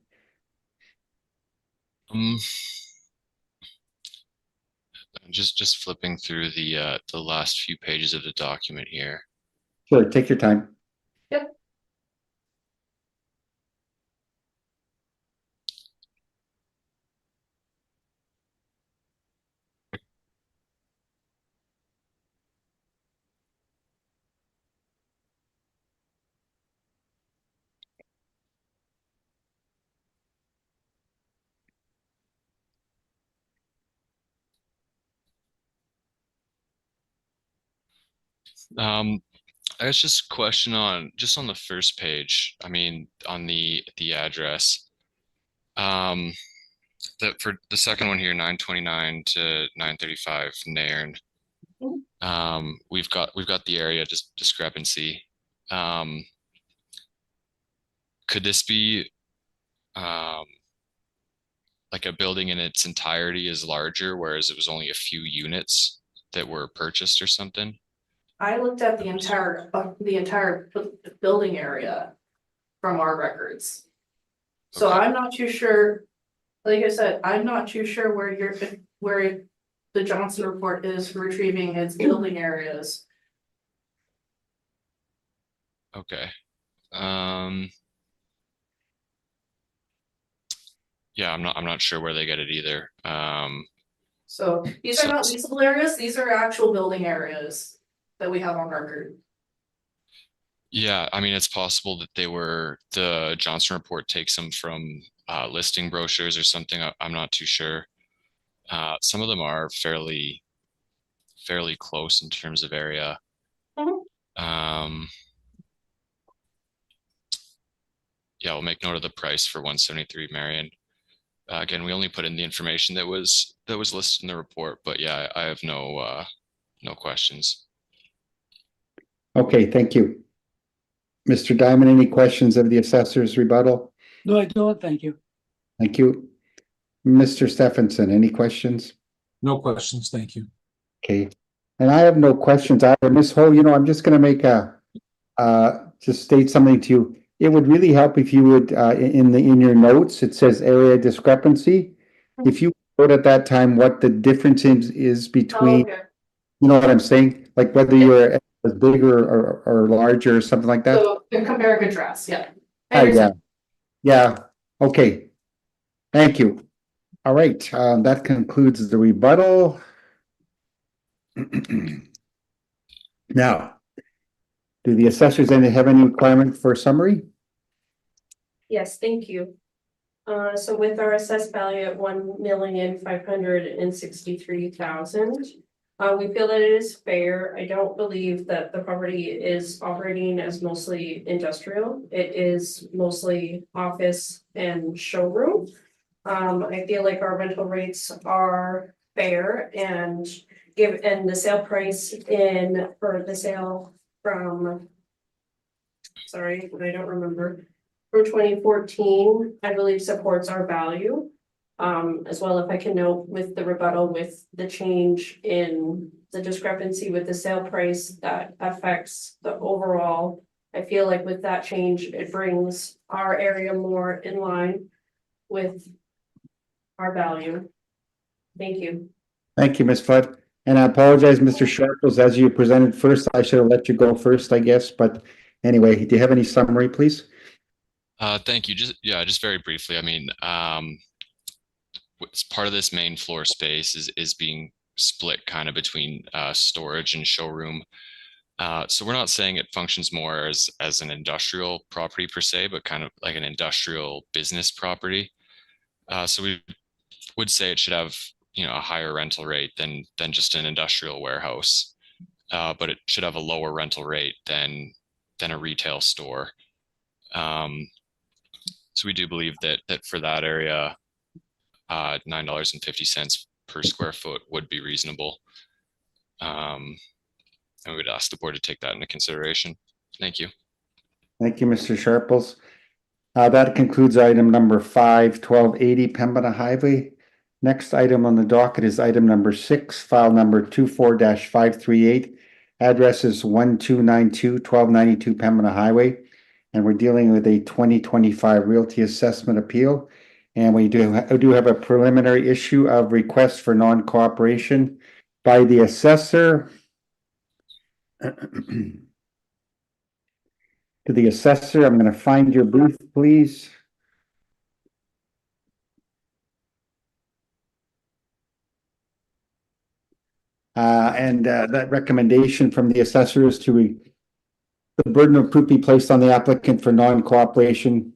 Just flipping through the last few pages of the document here. Sure, take your time. Yep. I guess just question on just on the first page. I mean, on the address. That for the second one here, 929 to 935 Nairn. We've got the area discrepancy. Could this be like a building in its entirety is larger, whereas it was only a few units that were purchased or something? I looked at the entire building area from our records. So Okay. I'm not too sure, like I said, I'm not too sure where the Johnson report is retrieving its building areas. Okay. Yeah, I'm not sure where they get it either. So these are not leasable areas, these are actual building areas that we have on record. Yeah, I mean, it's possible that the Johnson report takes them from listing brochures or something. I'm not too sure. Some of them are fairly close in terms of area. Um, yeah, we'll make note of the price for 173 Marion. Again, we only put in the information that was listed in the report, but yeah, I have no questions. Okay, thank you. Mr. Diamond, any questions of the assessor's rebuttal? No, I don't, thank you. Thank you. Mr. Stephenson, any questions? No questions, thank you. Okay, and I have no questions either. Ms. Ho, I'm just gonna make just state something to you. It would really help if you would, in your notes, it says area discrepancy. If you wrote at that time what the difference is between, Okay. you know what I'm saying? Like whether you're as big or larger or something like that. So compare and contrast, yeah. I Yeah, understand. yeah, okay. Thank you. All right, that concludes the rebuttal. Now, do the assessors have any requirement for summary? Yes, thank you. So with our assessed value at 1,563,000, we feel that it is fair. I don't believe that the property is operating as mostly industrial. It is mostly office and showroom. I feel like our rental rates are fair and the sale price for the sale from, sorry, I don't remember, from 2014, I believe supports our value. As well, if I can note with the rebuttal with the change in the discrepancy with the sale price that affects the overall. I feel like with that change, it brings our area more in line with our value. Thank you. Thank you, Ms. Flood. And I apologize, Mr. Sharples, as you presented first, I should have let you go first, I guess, but anyway, do you have any summary, please? Thank you. Just very briefly. I mean, part of this main floor space is being split kind of between storage and showroom. So we're not saying it functions more as an industrial property per se, but kind of like an industrial business property. So we would say it should have, a higher rental rate than just an industrial warehouse. But it should have a lower rental rate than a retail store. So we do believe that for that area, $9.50 per square foot would be reasonable. And we would ask the board to take that into consideration. Thank you. Thank you, Mr. Sharples. That concludes item number 5, 1280 Pembina Highway. Next item on the docket is item number 6, file number 24-538. Address is 1292 1292 Pembina Highway. And we're dealing with a 2025 realty assessment appeal. And we do have a preliminary issue of request for non-cooperation by the assessor. To the assessor, I'm going to find your brief, please. And that recommendation from the assessor is to the burden of proof be placed on the applicant for non-cooperation.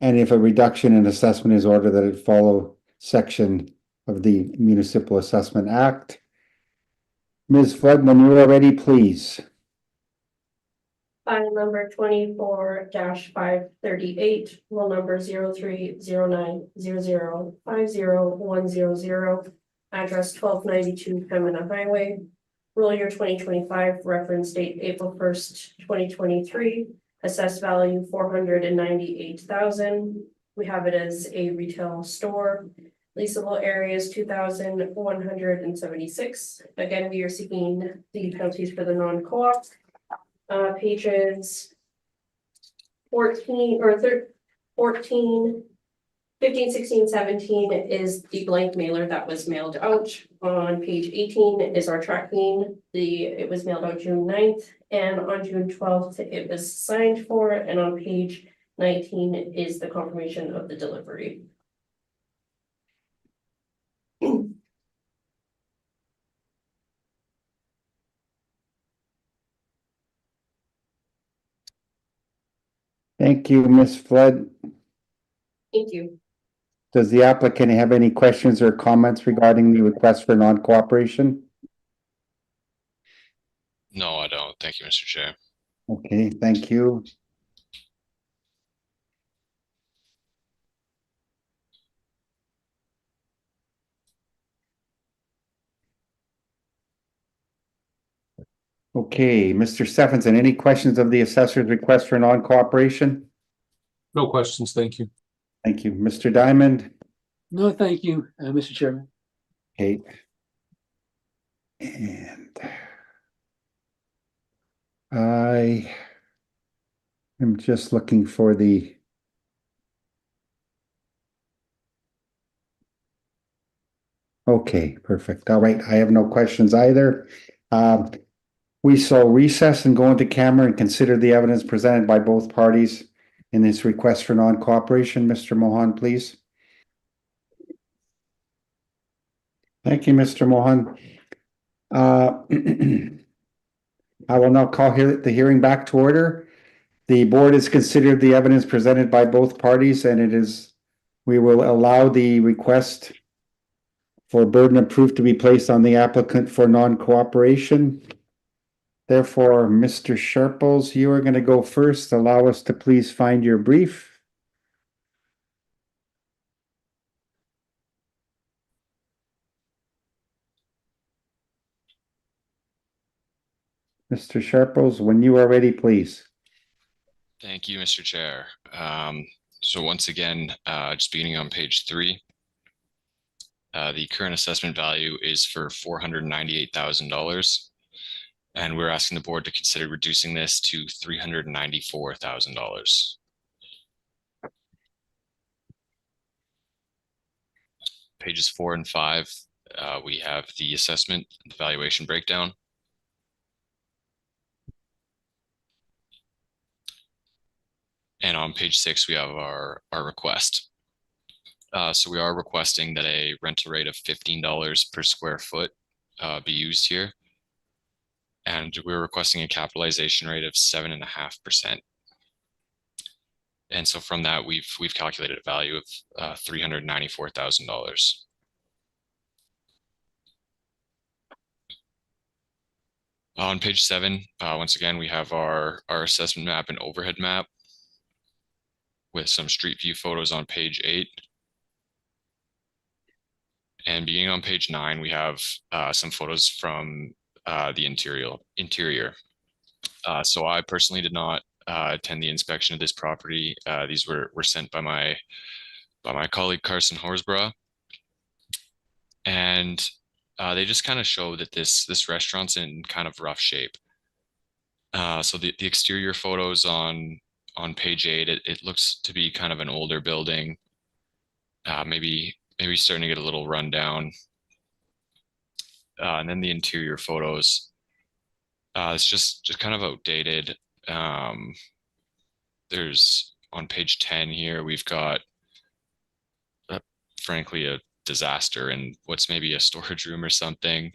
And if a reduction in assessment is ordered, that it follow section of the Municipal Assessment Act. Ms. Flood, when you are ready, please. File number 24-538, roll number 030900500100, address 1292 Pembina Highway. Roll year 2025, reference date April 1st, 2023, assessed value 498,000. We have it as a retail store. Leasable areas 2,176. Again, we are seeking the penalties for the non-co-op. Pages 14 or 14, 15, 16, 17 is the blank mailer that was mailed out. On page 18 is our tracking. It was mailed out June 9th, and on June 12th, it was signed for, and on page 19 is the confirmation of the delivery. Thank you, Ms. Flood. Thank you. Does the applicant have any questions or comments regarding the request for non-cooperation? No, I don't. Thank you, Mr. Chair. Okay, thank you. Okay, Mr. Stephenson, any questions of the assessor's request for non-cooperation? No questions, thank you. Thank you. Mr. Diamond? No, thank you, Mr. Chairman. Okay. And I am just looking for the okay, perfect. All right, I have no questions either. We shall recess and go into camera and consider the evidence presented by both parties in this request for non-cooperation. Mr. Mohan, please. Thank you, Mr. Mohan. I will now call the hearing back to order. The board has considered the evidence presented by both parties, and we will allow the request for burden of proof to be placed on the applicant for non-cooperation. Therefore, Mr. Sharples, you are going to go first. Allow us to please find your brief. Mr. Sharples, when you are ready, please. Thank you, Mr. Chair. So once again, just beginning on page 3, the current assessment value is for $498,000, and we're asking the board to consider reducing this to $394,000. Pages 4 and 5, we have the assessment, the valuation breakdown. And on page 6, we have our request. So we are requesting that a rental rate of $15 per square foot be used here. And we're requesting a capitalization rate of 7.5%. And so from that, we've calculated a value of $394,000. On page 7, once again, we have our assessment map and overhead map with some street view photos on page 8. And beginning on page 9, we have some photos from the interior. So I personally did not attend the inspection of this property. These were sent by my colleague Carson Horsburgh, and they just kind of show that this restaurant's in kind of rough shape. So the exterior photos on page 8, it looks to be kind of an older building, maybe starting to get a little rundown. And then the interior photos, it's just kind of outdated. There's on page 10 here, we've got frankly a disaster in what's maybe a storage room or something.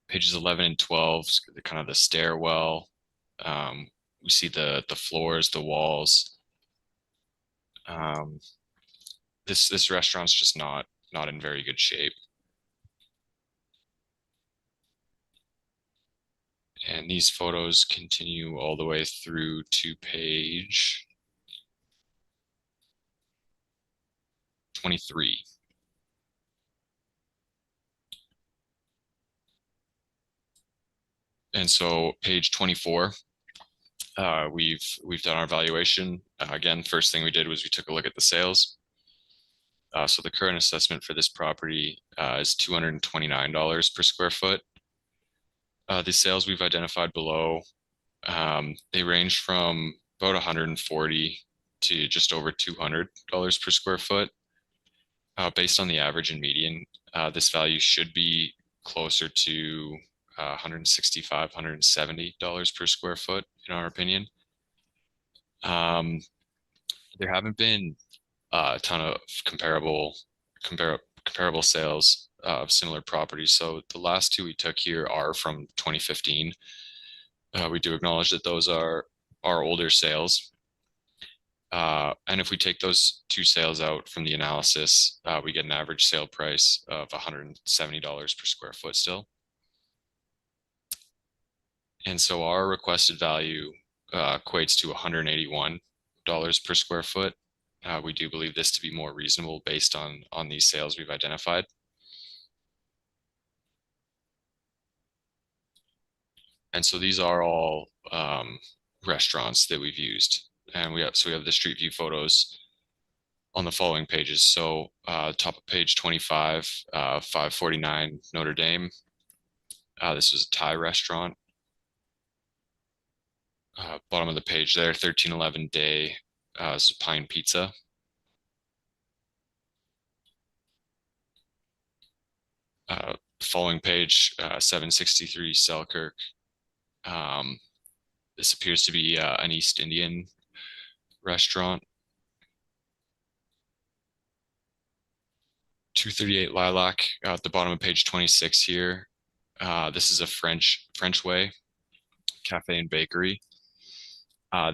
Pages 11 and 12, kind of the stairwell. We see the floors, the walls. This restaurant's just not in very good shape. And these photos continue all the way through to page 23. And so page 24, we've done our valuation. Again, first thing we did was we took a look at the sales. So the current assessment for this property is $229 per square foot. The sales we've identified below, they range from about 140 to just over $200 per square foot. Based on the average and median, this value should be closer to $165, $170 per square foot, in our opinion. There haven't been a ton of comparable sales of similar properties. So the last two we took here are from 2015. We do acknowledge that those are older sales. And if we take those two sales out from the analysis, we get an average sale price of $170 per square foot still. And so our requested value equates to $181 per square foot. We do believe this to be more reasonable based on these sales we've identified. And so these are all restaurants that we've used. And we have the street view photos on the following pages. So top of page 25, 549 Notre Dame. This was a Thai restaurant. Bottom of the page there, 1311 Day, this is Pine Pizza. Following page, 763 Selkirk. This appears to be an East Indian restaurant. 238 Lilac at the bottom of page 26 here. This is a French Way cafe and bakery.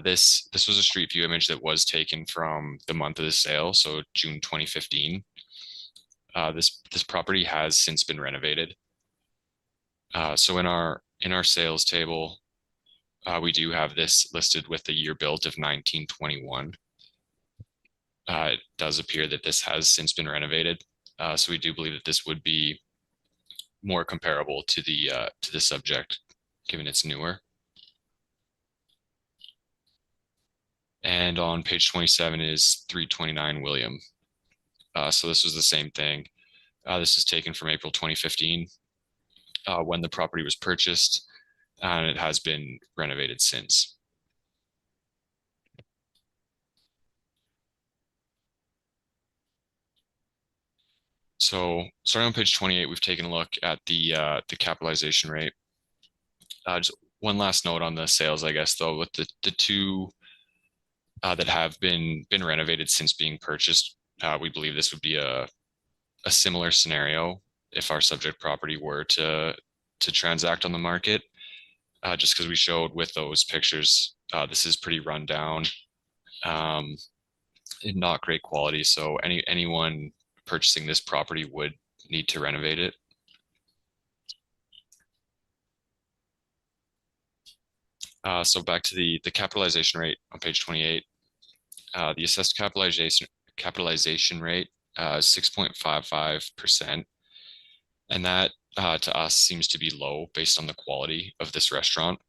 This was a street view image that was taken from the month of the sale, so June 2015. This property has since been renovated. So in our sales table, we do have this listed with the year built of 1921. It does appear that this has since been renovated. So we do believe that this would be more comparable to the subject, given it's newer. And on page 27 is 329 William. So this was the same thing. This is taken from April 2015, when the property was purchased, and it has been renovated since. So starting on page 28, we've taken a look at the capitalization rate. Just one last note on the sales, I guess, though, with the two that have been renovated since being purchased, we believe this would be a similar scenario if our subject property were to transact on the market. Just because we showed with those pictures, this is pretty run down, not great quality. So anyone purchasing this property would need to renovate it. So back to the capitalization rate on page 28. The assessed capitalization rate is 6.55%. And that to us seems to be low based on the quality of this restaurant.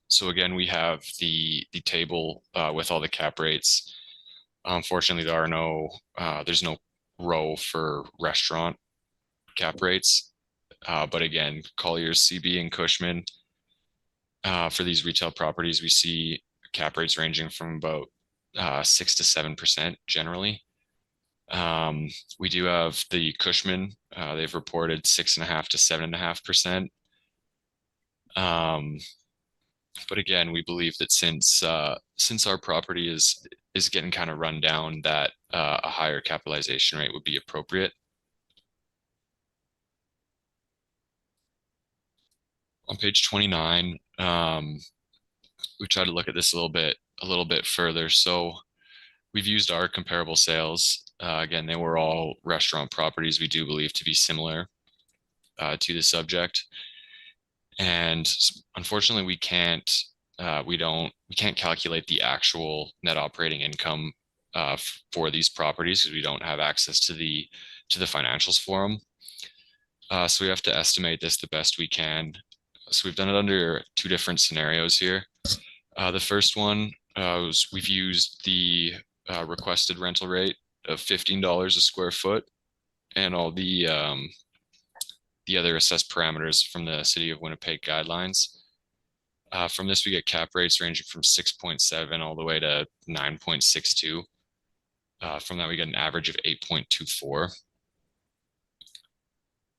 So again, we have the table with all the cap rates. Unfortunately, there's no row for restaurant cap rates. But again, Colliers, CB, and Cushman, for these retail properties, we see cap rates ranging from about 6 to 7% generally. We do have the Cushman, they've reported 6.5 to 7.5%. But again, we believe that since our property is getting kind of run down, that a higher capitalization rate would be appropriate. On page 29, we tried to look at this a little bit further. So we've used our comparable sales. Again, they were all restaurant properties we do believe to be similar to the subject. And unfortunately, we can't calculate the actual net operating income for these properties because we don't have access to the financials for them. So we have to estimate this the best we can. So we've done it under two different scenarios here. The first one was we've used the requested rental rate of $15 a square foot and all the other assessed parameters from the City of Winnipeg guidelines. From this, we get cap rates ranging from 6.7 all the way to 9.62. From that, we get an average of 8.24.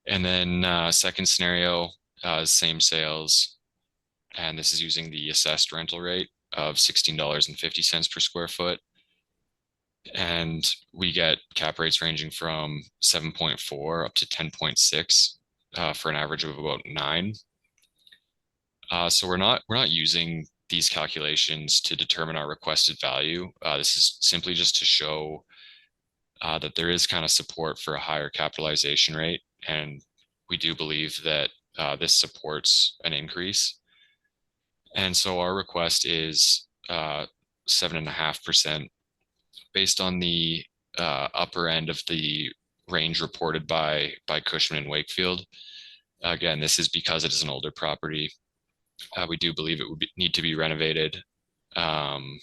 And then second scenario, same sales. And this is using the assessed rental rate of $16.50 per square foot. And we get cap rates ranging from 7.4 up to 10.6 for an average of about 9. So we're not using these calculations to determine our requested value. This is simply just to show that there is kind of support for a higher capitalization rate. And we do believe that this supports an increase. And so our request is 7.5% based on the upper end of the range reported by Cushman and Wakefield. Again, this is because it is an older property. We do believe it would need to be renovated. And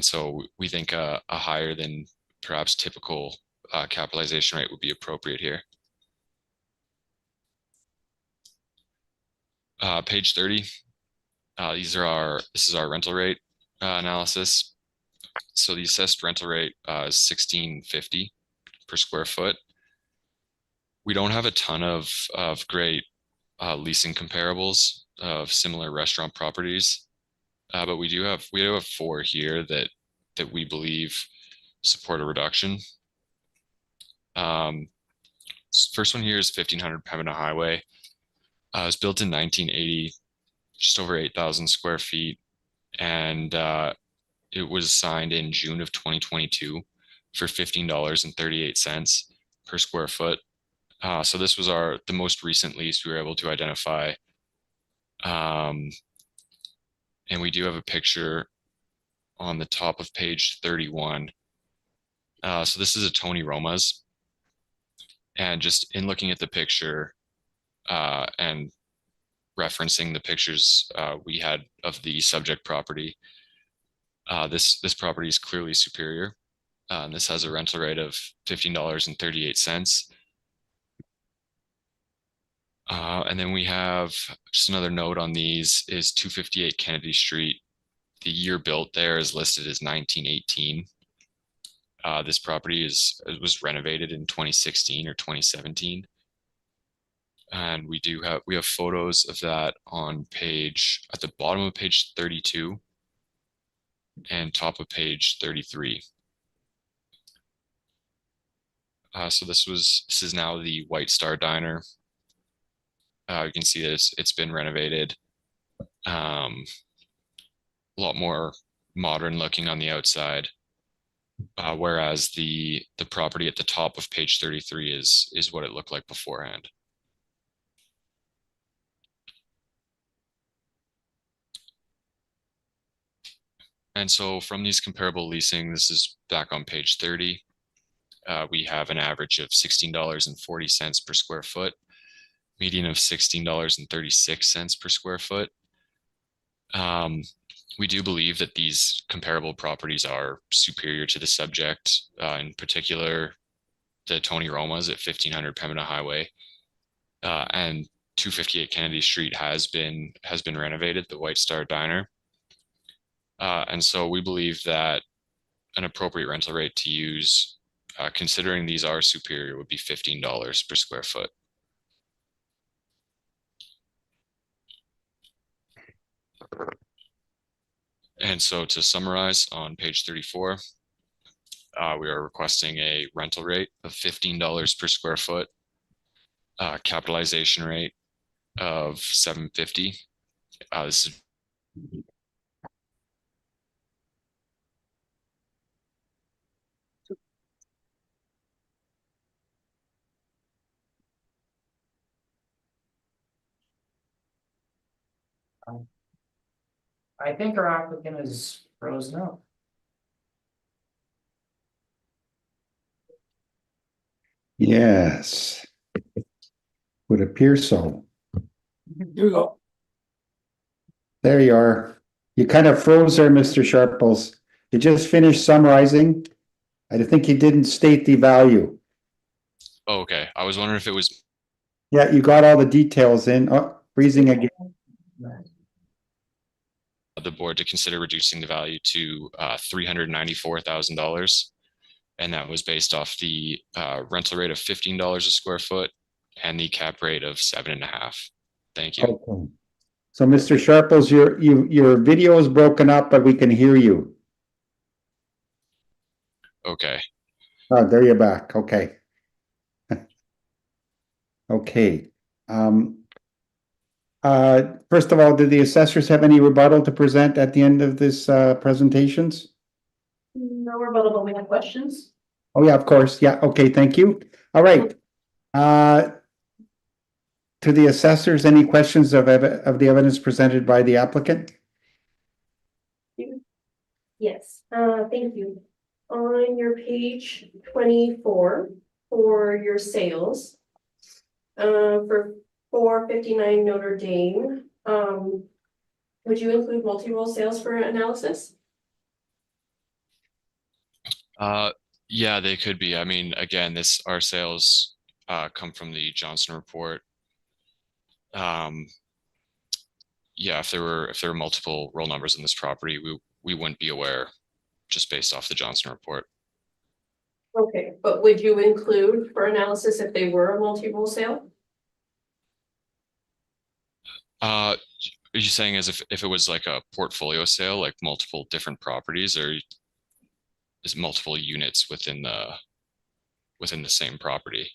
so we think a higher than perhaps typical capitalization rate would be appropriate here. Page 30. This is our rental rate analysis. So the assessed rental rate is $16.50 per square foot. We don't have a ton of great leasing comparables of similar restaurant properties, but we do have 4 here that we believe support a reduction. First one here is 1500 Pembina Highway. It was built in 1980, just over 8,000 square feet, and it was signed in June of 2022 for $15.38 per square foot. So this was the most recent lease we were able to identify. And we do have a picture on the top of page 31. So this is a Tony Roma's. And just in looking at the picture and referencing the pictures we had of the subject property, this property is clearly superior. And this has a rental rate of $15.38. And then we have just another note on these is 258 Kennedy Street. The year built there is listed as 1918. This property was renovated in 2016 or 2017. And we have photos of that at the bottom of page 32 and top of page 33. So this is now the White Star Diner. You can see that it's been renovated. A lot more modern looking on the outside. Whereas the property at the top of page 33 is what it looked like beforehand. And so from these comparable leasing, this is back on page 30. We have an average of $16.40 per square foot, median of $16.36 per square foot. We do believe that these comparable properties are superior to the subject, in particular, the Tony Roma's at 1500 Pembina Highway, and 258 Kennedy Street has been renovated, the White Star Diner. And so we believe that an appropriate rental rate to use, considering these are superior, would be $15 per square foot. And so to summarize, on page 34, we are requesting a rental rate of $15 per square foot, capitalization rate of $750. This is I think our applicant is frozen up. Yes. Would appear so. Here we go. There you are. You kind of froze there, Mr. Sharples. You just finished summarizing. I think you didn't state the value. Oh, okay. I was wondering if it was Yeah, you got all the details in. Oh, freezing again. the board to consider reducing the value to $394,000. And that was based off the rental rate of $15 a square foot and the cap rate of 7.5. Thank you. Okay. So, Mr. Sharples, your video is broken up, but we can hear you. Okay. Oh, there you're back. Okay. Okay. First of all, did the assessors have any rebuttal to present at the end of this presentations? No rebuttal, but we have questions. Oh, yeah, of course. Yeah, okay, thank you. All right. To the assessors, any questions of the evidence presented by the applicant? Yes, thank you. On your page 24 for your sales, for 459 Notre Dame, would you include multi-role sales for analysis? Yeah, they could be. I mean, again, our sales come from the Johnson report. Yeah, if there were multiple roll numbers in this property, we wouldn't be aware just based off the Johnson report. Okay, but would you include for analysis if they were a multi-role sale? Are you saying as if it was like a portfolio sale, like multiple different properties, or is multiple units within the same property?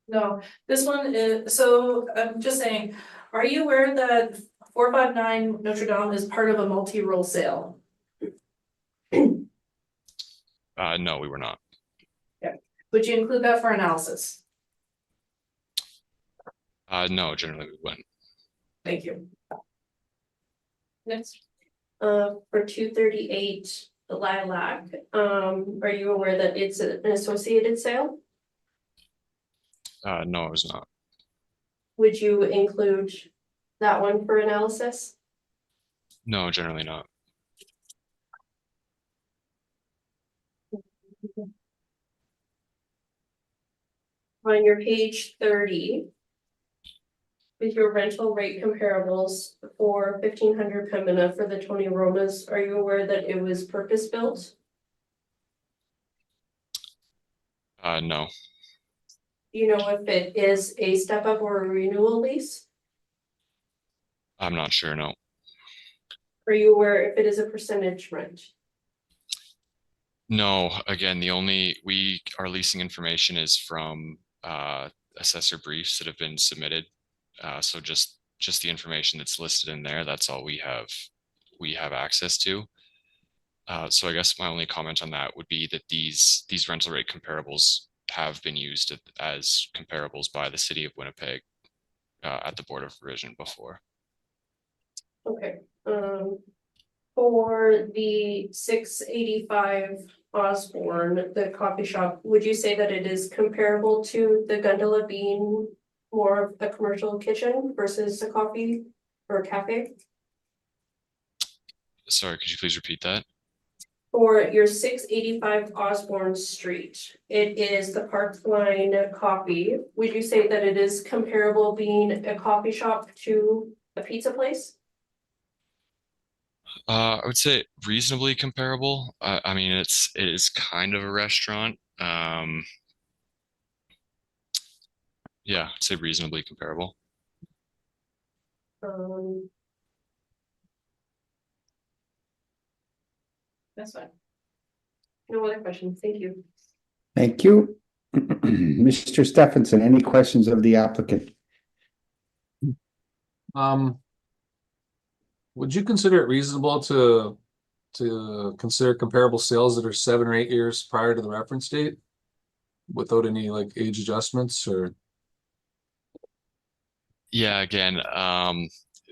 No, this one is, so I'm just saying, are you aware that 459 Notre Dame is part of a multi-role sale? No, we were not. Would you include that for analysis? No, generally we wouldn't. Thank you. Next. For 238 the Lilac, are you aware that it's an associated sale? No, it was not. Would you include that one for analysis? No, generally not. On your page 30, with your rental rate comparables for 1500 Pembina for the Tony Romas, are you aware that it was purpose-built? No. Do you know if it is a step-up or a renewal lease? I'm not sure, no. Are you aware if it is a percentage rent? No, again, our leasing information is from assessor briefs that have been submitted. So just the information that's listed in there, that's all we have access to. So I guess my only comment on that would be that these rental rate comparables have been used as comparables by the city of Winnipeg at the Board of Revision before. Okay, for the 685 Osborne, the coffee shop, would you say that it is comparable to the gondola being more of a commercial kitchen versus a coffee or a cafe? Sorry, could you please repeat that? For your 685 Osborne Street, it is the Parkline Coffee. Would you say that it is comparable being a coffee shop to a pizza place? I would say reasonably comparable. I mean, it is kind of a restaurant. Yeah, I'd say reasonably comparable. That's fine. No other questions, thank you. Thank you. Mr. Stephenson, any questions of the applicant? Would you consider it reasonable to consider comparable sales that are 7 or 8 years prior to the reference date? Without any like age adjustments or? Yeah, again,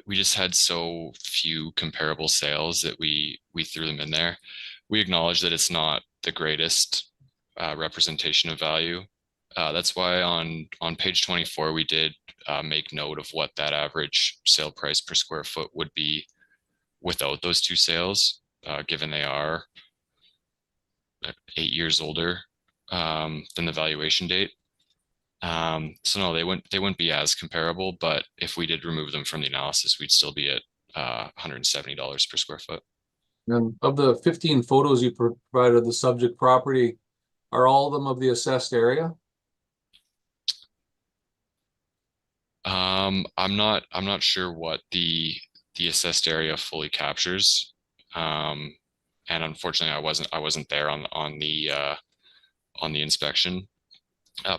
we just had so few comparable sales that we threw them in there. We acknowledge that it's not the greatest representation of value. That's why on page 24 we did make note of what that average sale price per square foot would be without those two sales, given they are 8 years older than the valuation date. So no, they wouldn't be as comparable, but if we did remove them from the analysis, we'd still be at $170 per square foot. And of the 15 photos you provided the subject property, are all of them of the assessed area? I'm not sure what the assessed area fully captures. And unfortunately I wasn't there on the inspection.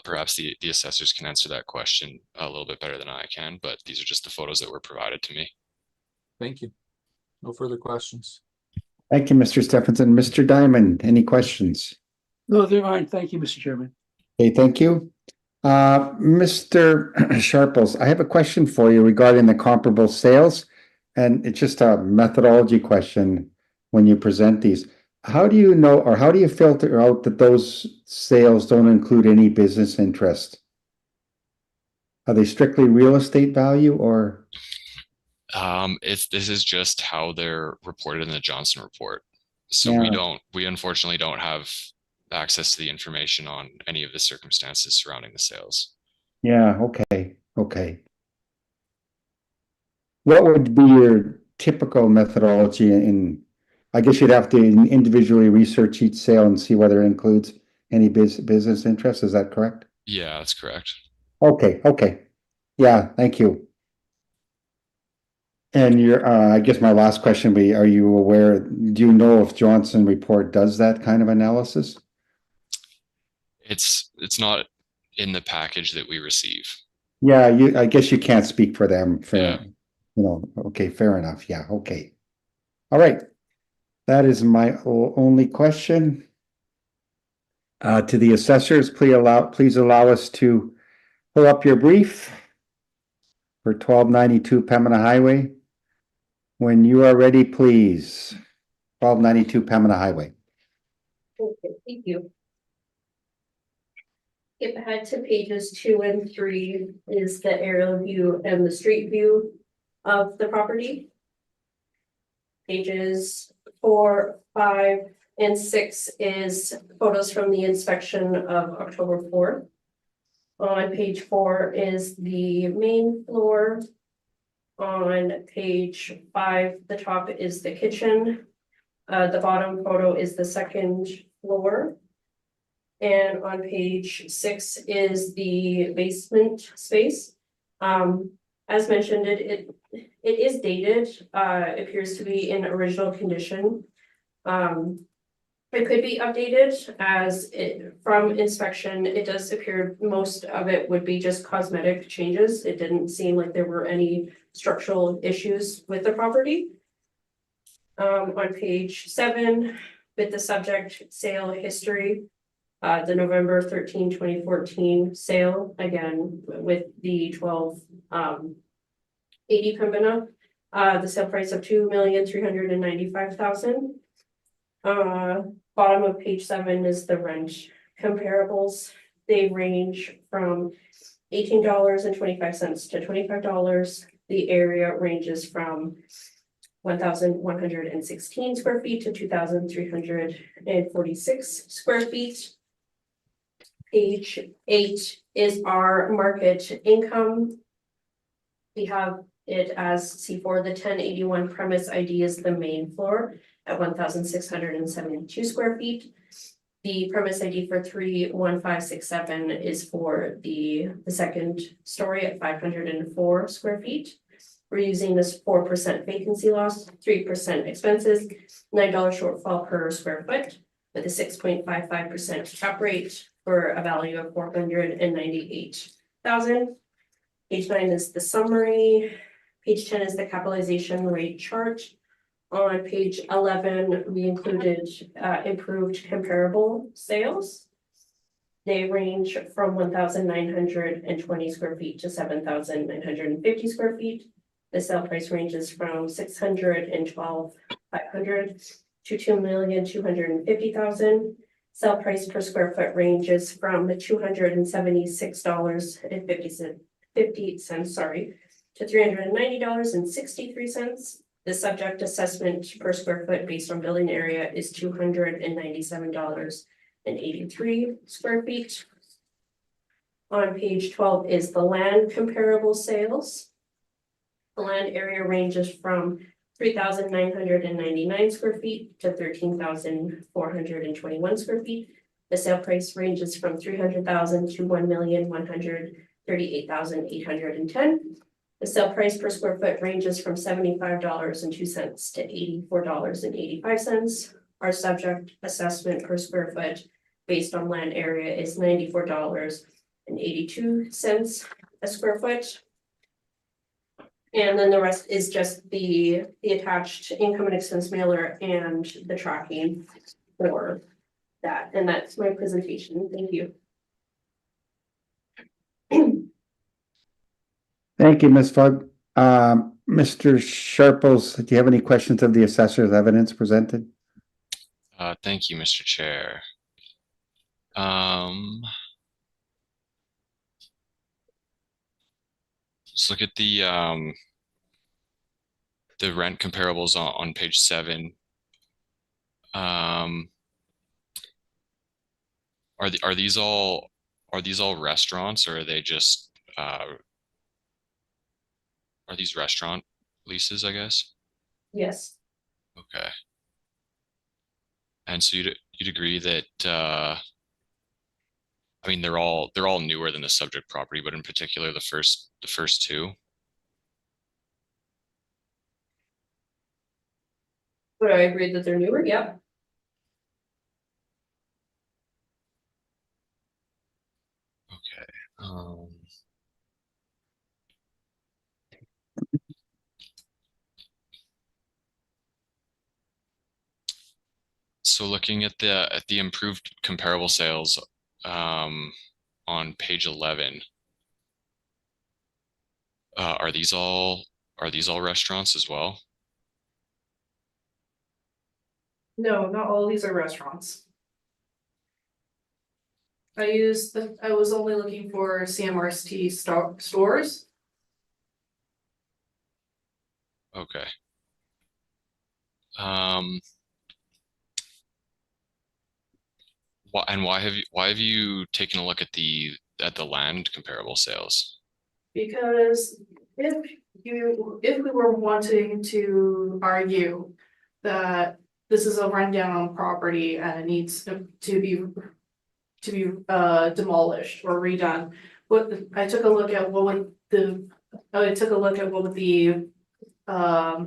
Perhaps the assessors can answer that question a little bit better than I can, but these are just the photos that were provided to me. Thank you. No further questions. Thank you, Mr. Stephenson. Mr. Diamond, any questions? No, there aren't. Thank you, Mr. Chairman. Okay, thank you. Mr. Sharples, I have a question for you regarding the comparable sales, and it's just a methodology question when you present these. How do you know, or how do you filter out that those sales don't include any business interest? Are they strictly real estate value or? This is just how they're reported in the Johnson report. So Yeah. we unfortunately don't have access to the information on any of the circumstances surrounding the sales. Yeah, okay. What would be your typical methodology in, I guess you'd have to individually research each sale and see whether it includes any business interest, is that correct? Yeah, that's correct. Okay. Yeah, thank you. And I guess my last question would be, are you aware, do you know if Johnson report does that kind of analysis? It's not in the package that we receive. Yeah, I guess you can't speak for them, Yeah. okay, fair enough, yeah, okay. All right, that is my only question. To the assessors, please allow us to pull up your brief for 1292 Pembina Highway. When you are ready, please. 1292 Pembina Highway. Okay, thank you. Skip ahead to pages 2 and 3 is the aerial view and the street view of the property. Pages 4, 5, and 6 is photos from the inspection of October 4th. On page 4 is the main floor. On page 5, the top is the kitchen. The bottom photo is the second floor. And on page 6 is the basement space. As mentioned, it is dated, appears to be in original condition. It could be updated as from inspection, it does appear most of it would be just cosmetic changes. It didn't seem like there were any structural issues with the property. On page 7, with the subject sale history, the November 13, 2014 sale, again, with the 1280 Pembina, the sale price of $2,395,000. Bottom of page 7 is the rent comparables. They range from $18.25 to $25. The area ranges from 1,116 square feet to 2,346 square feet. Page 8 is our market income. We have it as C4, the 1081 premise ID is the main floor at 1,672 square feet. The premise ID for 31567 is for the second story at 504 square feet. We're using this 4% vacancy loss, 3% expenses, $9 shortfall per square foot with a 6.55% cap rate for a value of $498,000. Page 9 is the summary. Page 10 is the capitalization rate chart. On page 11, we included improved comparable sales. They range from 1,920 square feet to 7,950 square feet. The sale price ranges from 612,500 to 2,250,000. Sale price per square foot ranges from $276.58, to $390.63. The subject assessment per square foot based on building area is $297.83 square feet. On page 12 is the land comparable sales. The land area ranges from 3,999 square feet to 13,421 square feet. The sale price ranges from 300,000 to 1,138,810. The sale price per square foot ranges from $75.02 to $84.85. Our subject assessment per square foot based on land area is $94.82 a square foot. And then the rest is just the attached income and expense mailer and the tracking for that. And that's my presentation. Thank you. Thank you, Ms. Fug. Mr. Sharples, do you have any questions of the assessor's evidence presented? Thank you, Mr. Chair. Let's look at the rent comparables on page 7. Are these all restaurants, or are they just are these restaurant leases, I guess? Yes, Okay. And so you'd agree that I mean, they're all newer than the subject property, but in particular the first two. but I agree that they're newer. Yep. Okay. So looking at the improved comparable sales on page 11, are these all restaurants as well? No, not all these are restaurants. I was only looking for CMRST stores. Okay. Why have you taken a look at the land comparable sales? Because if we were wanting to argue that this is a rundown property and it needs to be demolished or redone, I took a look at what the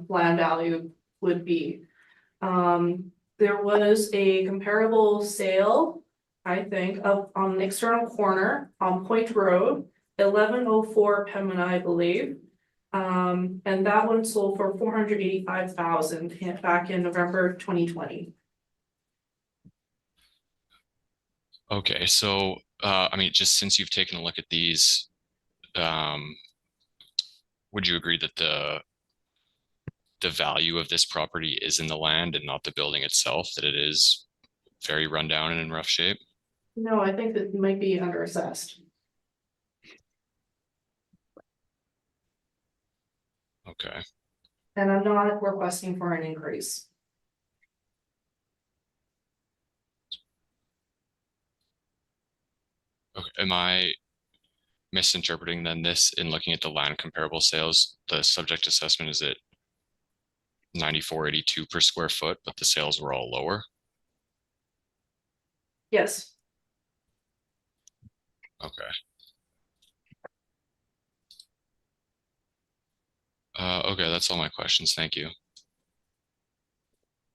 land value would be. There was a comparable sale, I think, up on an external corner on Point Road, 1104 Pembina, I believe. And that one sold for $485,000 back in November 2020. Okay, so I mean, just since you've taken a look at these, would you agree that the value of this property is in the land and not the building itself, that it is very rundown and in rough shape? No, I think that it might be underassessed. Okay. And I'm not requesting for an increase. Okay. Am I misinterpreting then this in looking at the land comparable sales? The subject assessment is at $94.82 per square foot, but the sales were all lower? Yes. Okay. Okay, that's all my questions. Thank you.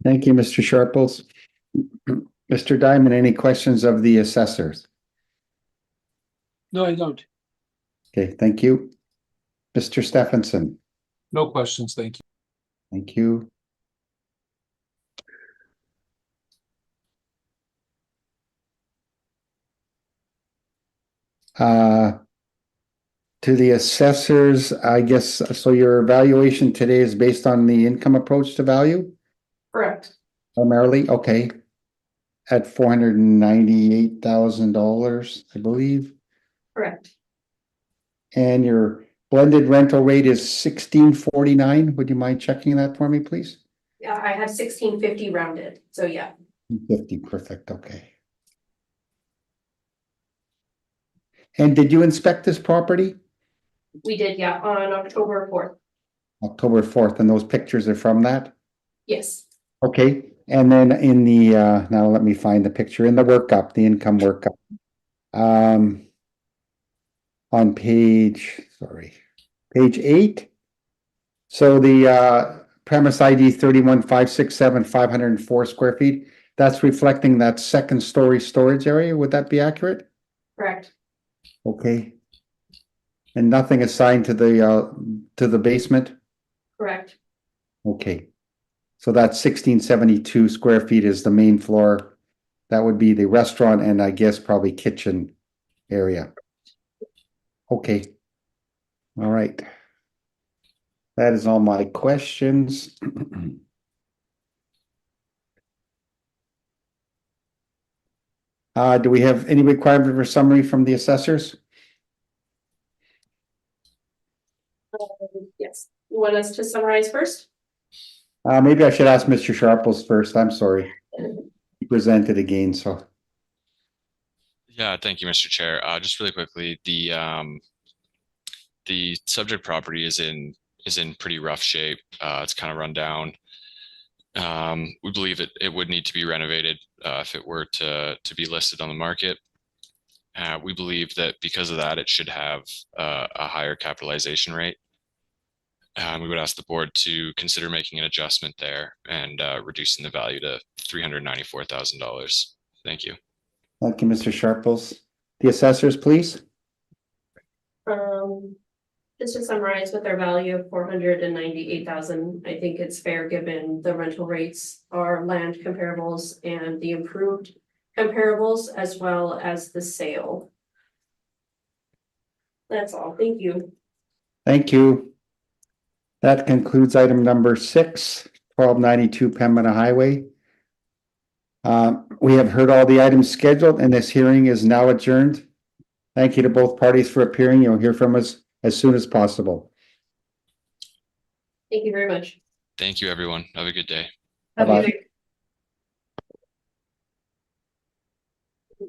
Thank you, Mr. Sharples. Mr. Diamond, any questions of the assessors? No, I don't. Okay, thank you. Mr. Stephenson, No questions, thank you. thank you. To the assessors, I guess, so your evaluation today is based on the income approach to value Correct. primarily, okay. At $498,000, I believe. Correct. And your blended rental rate is 1649. Would you mind checking that for me, please? Yeah, I have 1650 rounded, so yeah. 50, perfect, okay. And did you inspect this property? We did, yeah, on October 4th. October 4th, and those pictures are from that? Yes. Okay, and then in the, now let me find the picture, in the workup, the income workup. On page, sorry, page 8. So the premise ID 31,567, 504 square feet, that's reflecting that second story storage area, would that be accurate? Correct. Okay. And nothing assigned to the basement? Correct. Okay. So that 1672 square feet is the main floor. That would be the restaurant and I guess probably kitchen area. Okay. All right. That is all my questions. Do we have any requirement for summary from the assessors? Yes. You want us to summarize first? Maybe I should ask Mr. Sharples first. I'm sorry. He presented again, so. Yeah, thank you, Mr. Chair. Just really quickly, the subject property is in pretty rough shape. It's kind of run down. We believe it would need to be renovated if it were to be listed on the market. We believe that because of that, it should have a higher capitalization rate. We would ask the board to consider making an adjustment there and reducing the value to $394,000. Thank you. Thank you, Mr. Sharples. The assessors, please. Just to summarize, with our value of 498,000, I think it's fair given the rental rates, our land comparables, and the improved comparables, as well as the sale. That's all. Thank you. Thank you. That concludes item number 6, 1292 Pembina Highway. We have heard all the items scheduled and this hearing is now adjourned. Thank you to both parties for appearing. You'll hear from us as soon as possible. Thank you very much. Thank you, everyone. Have a good day. Have a Bye-bye. good day.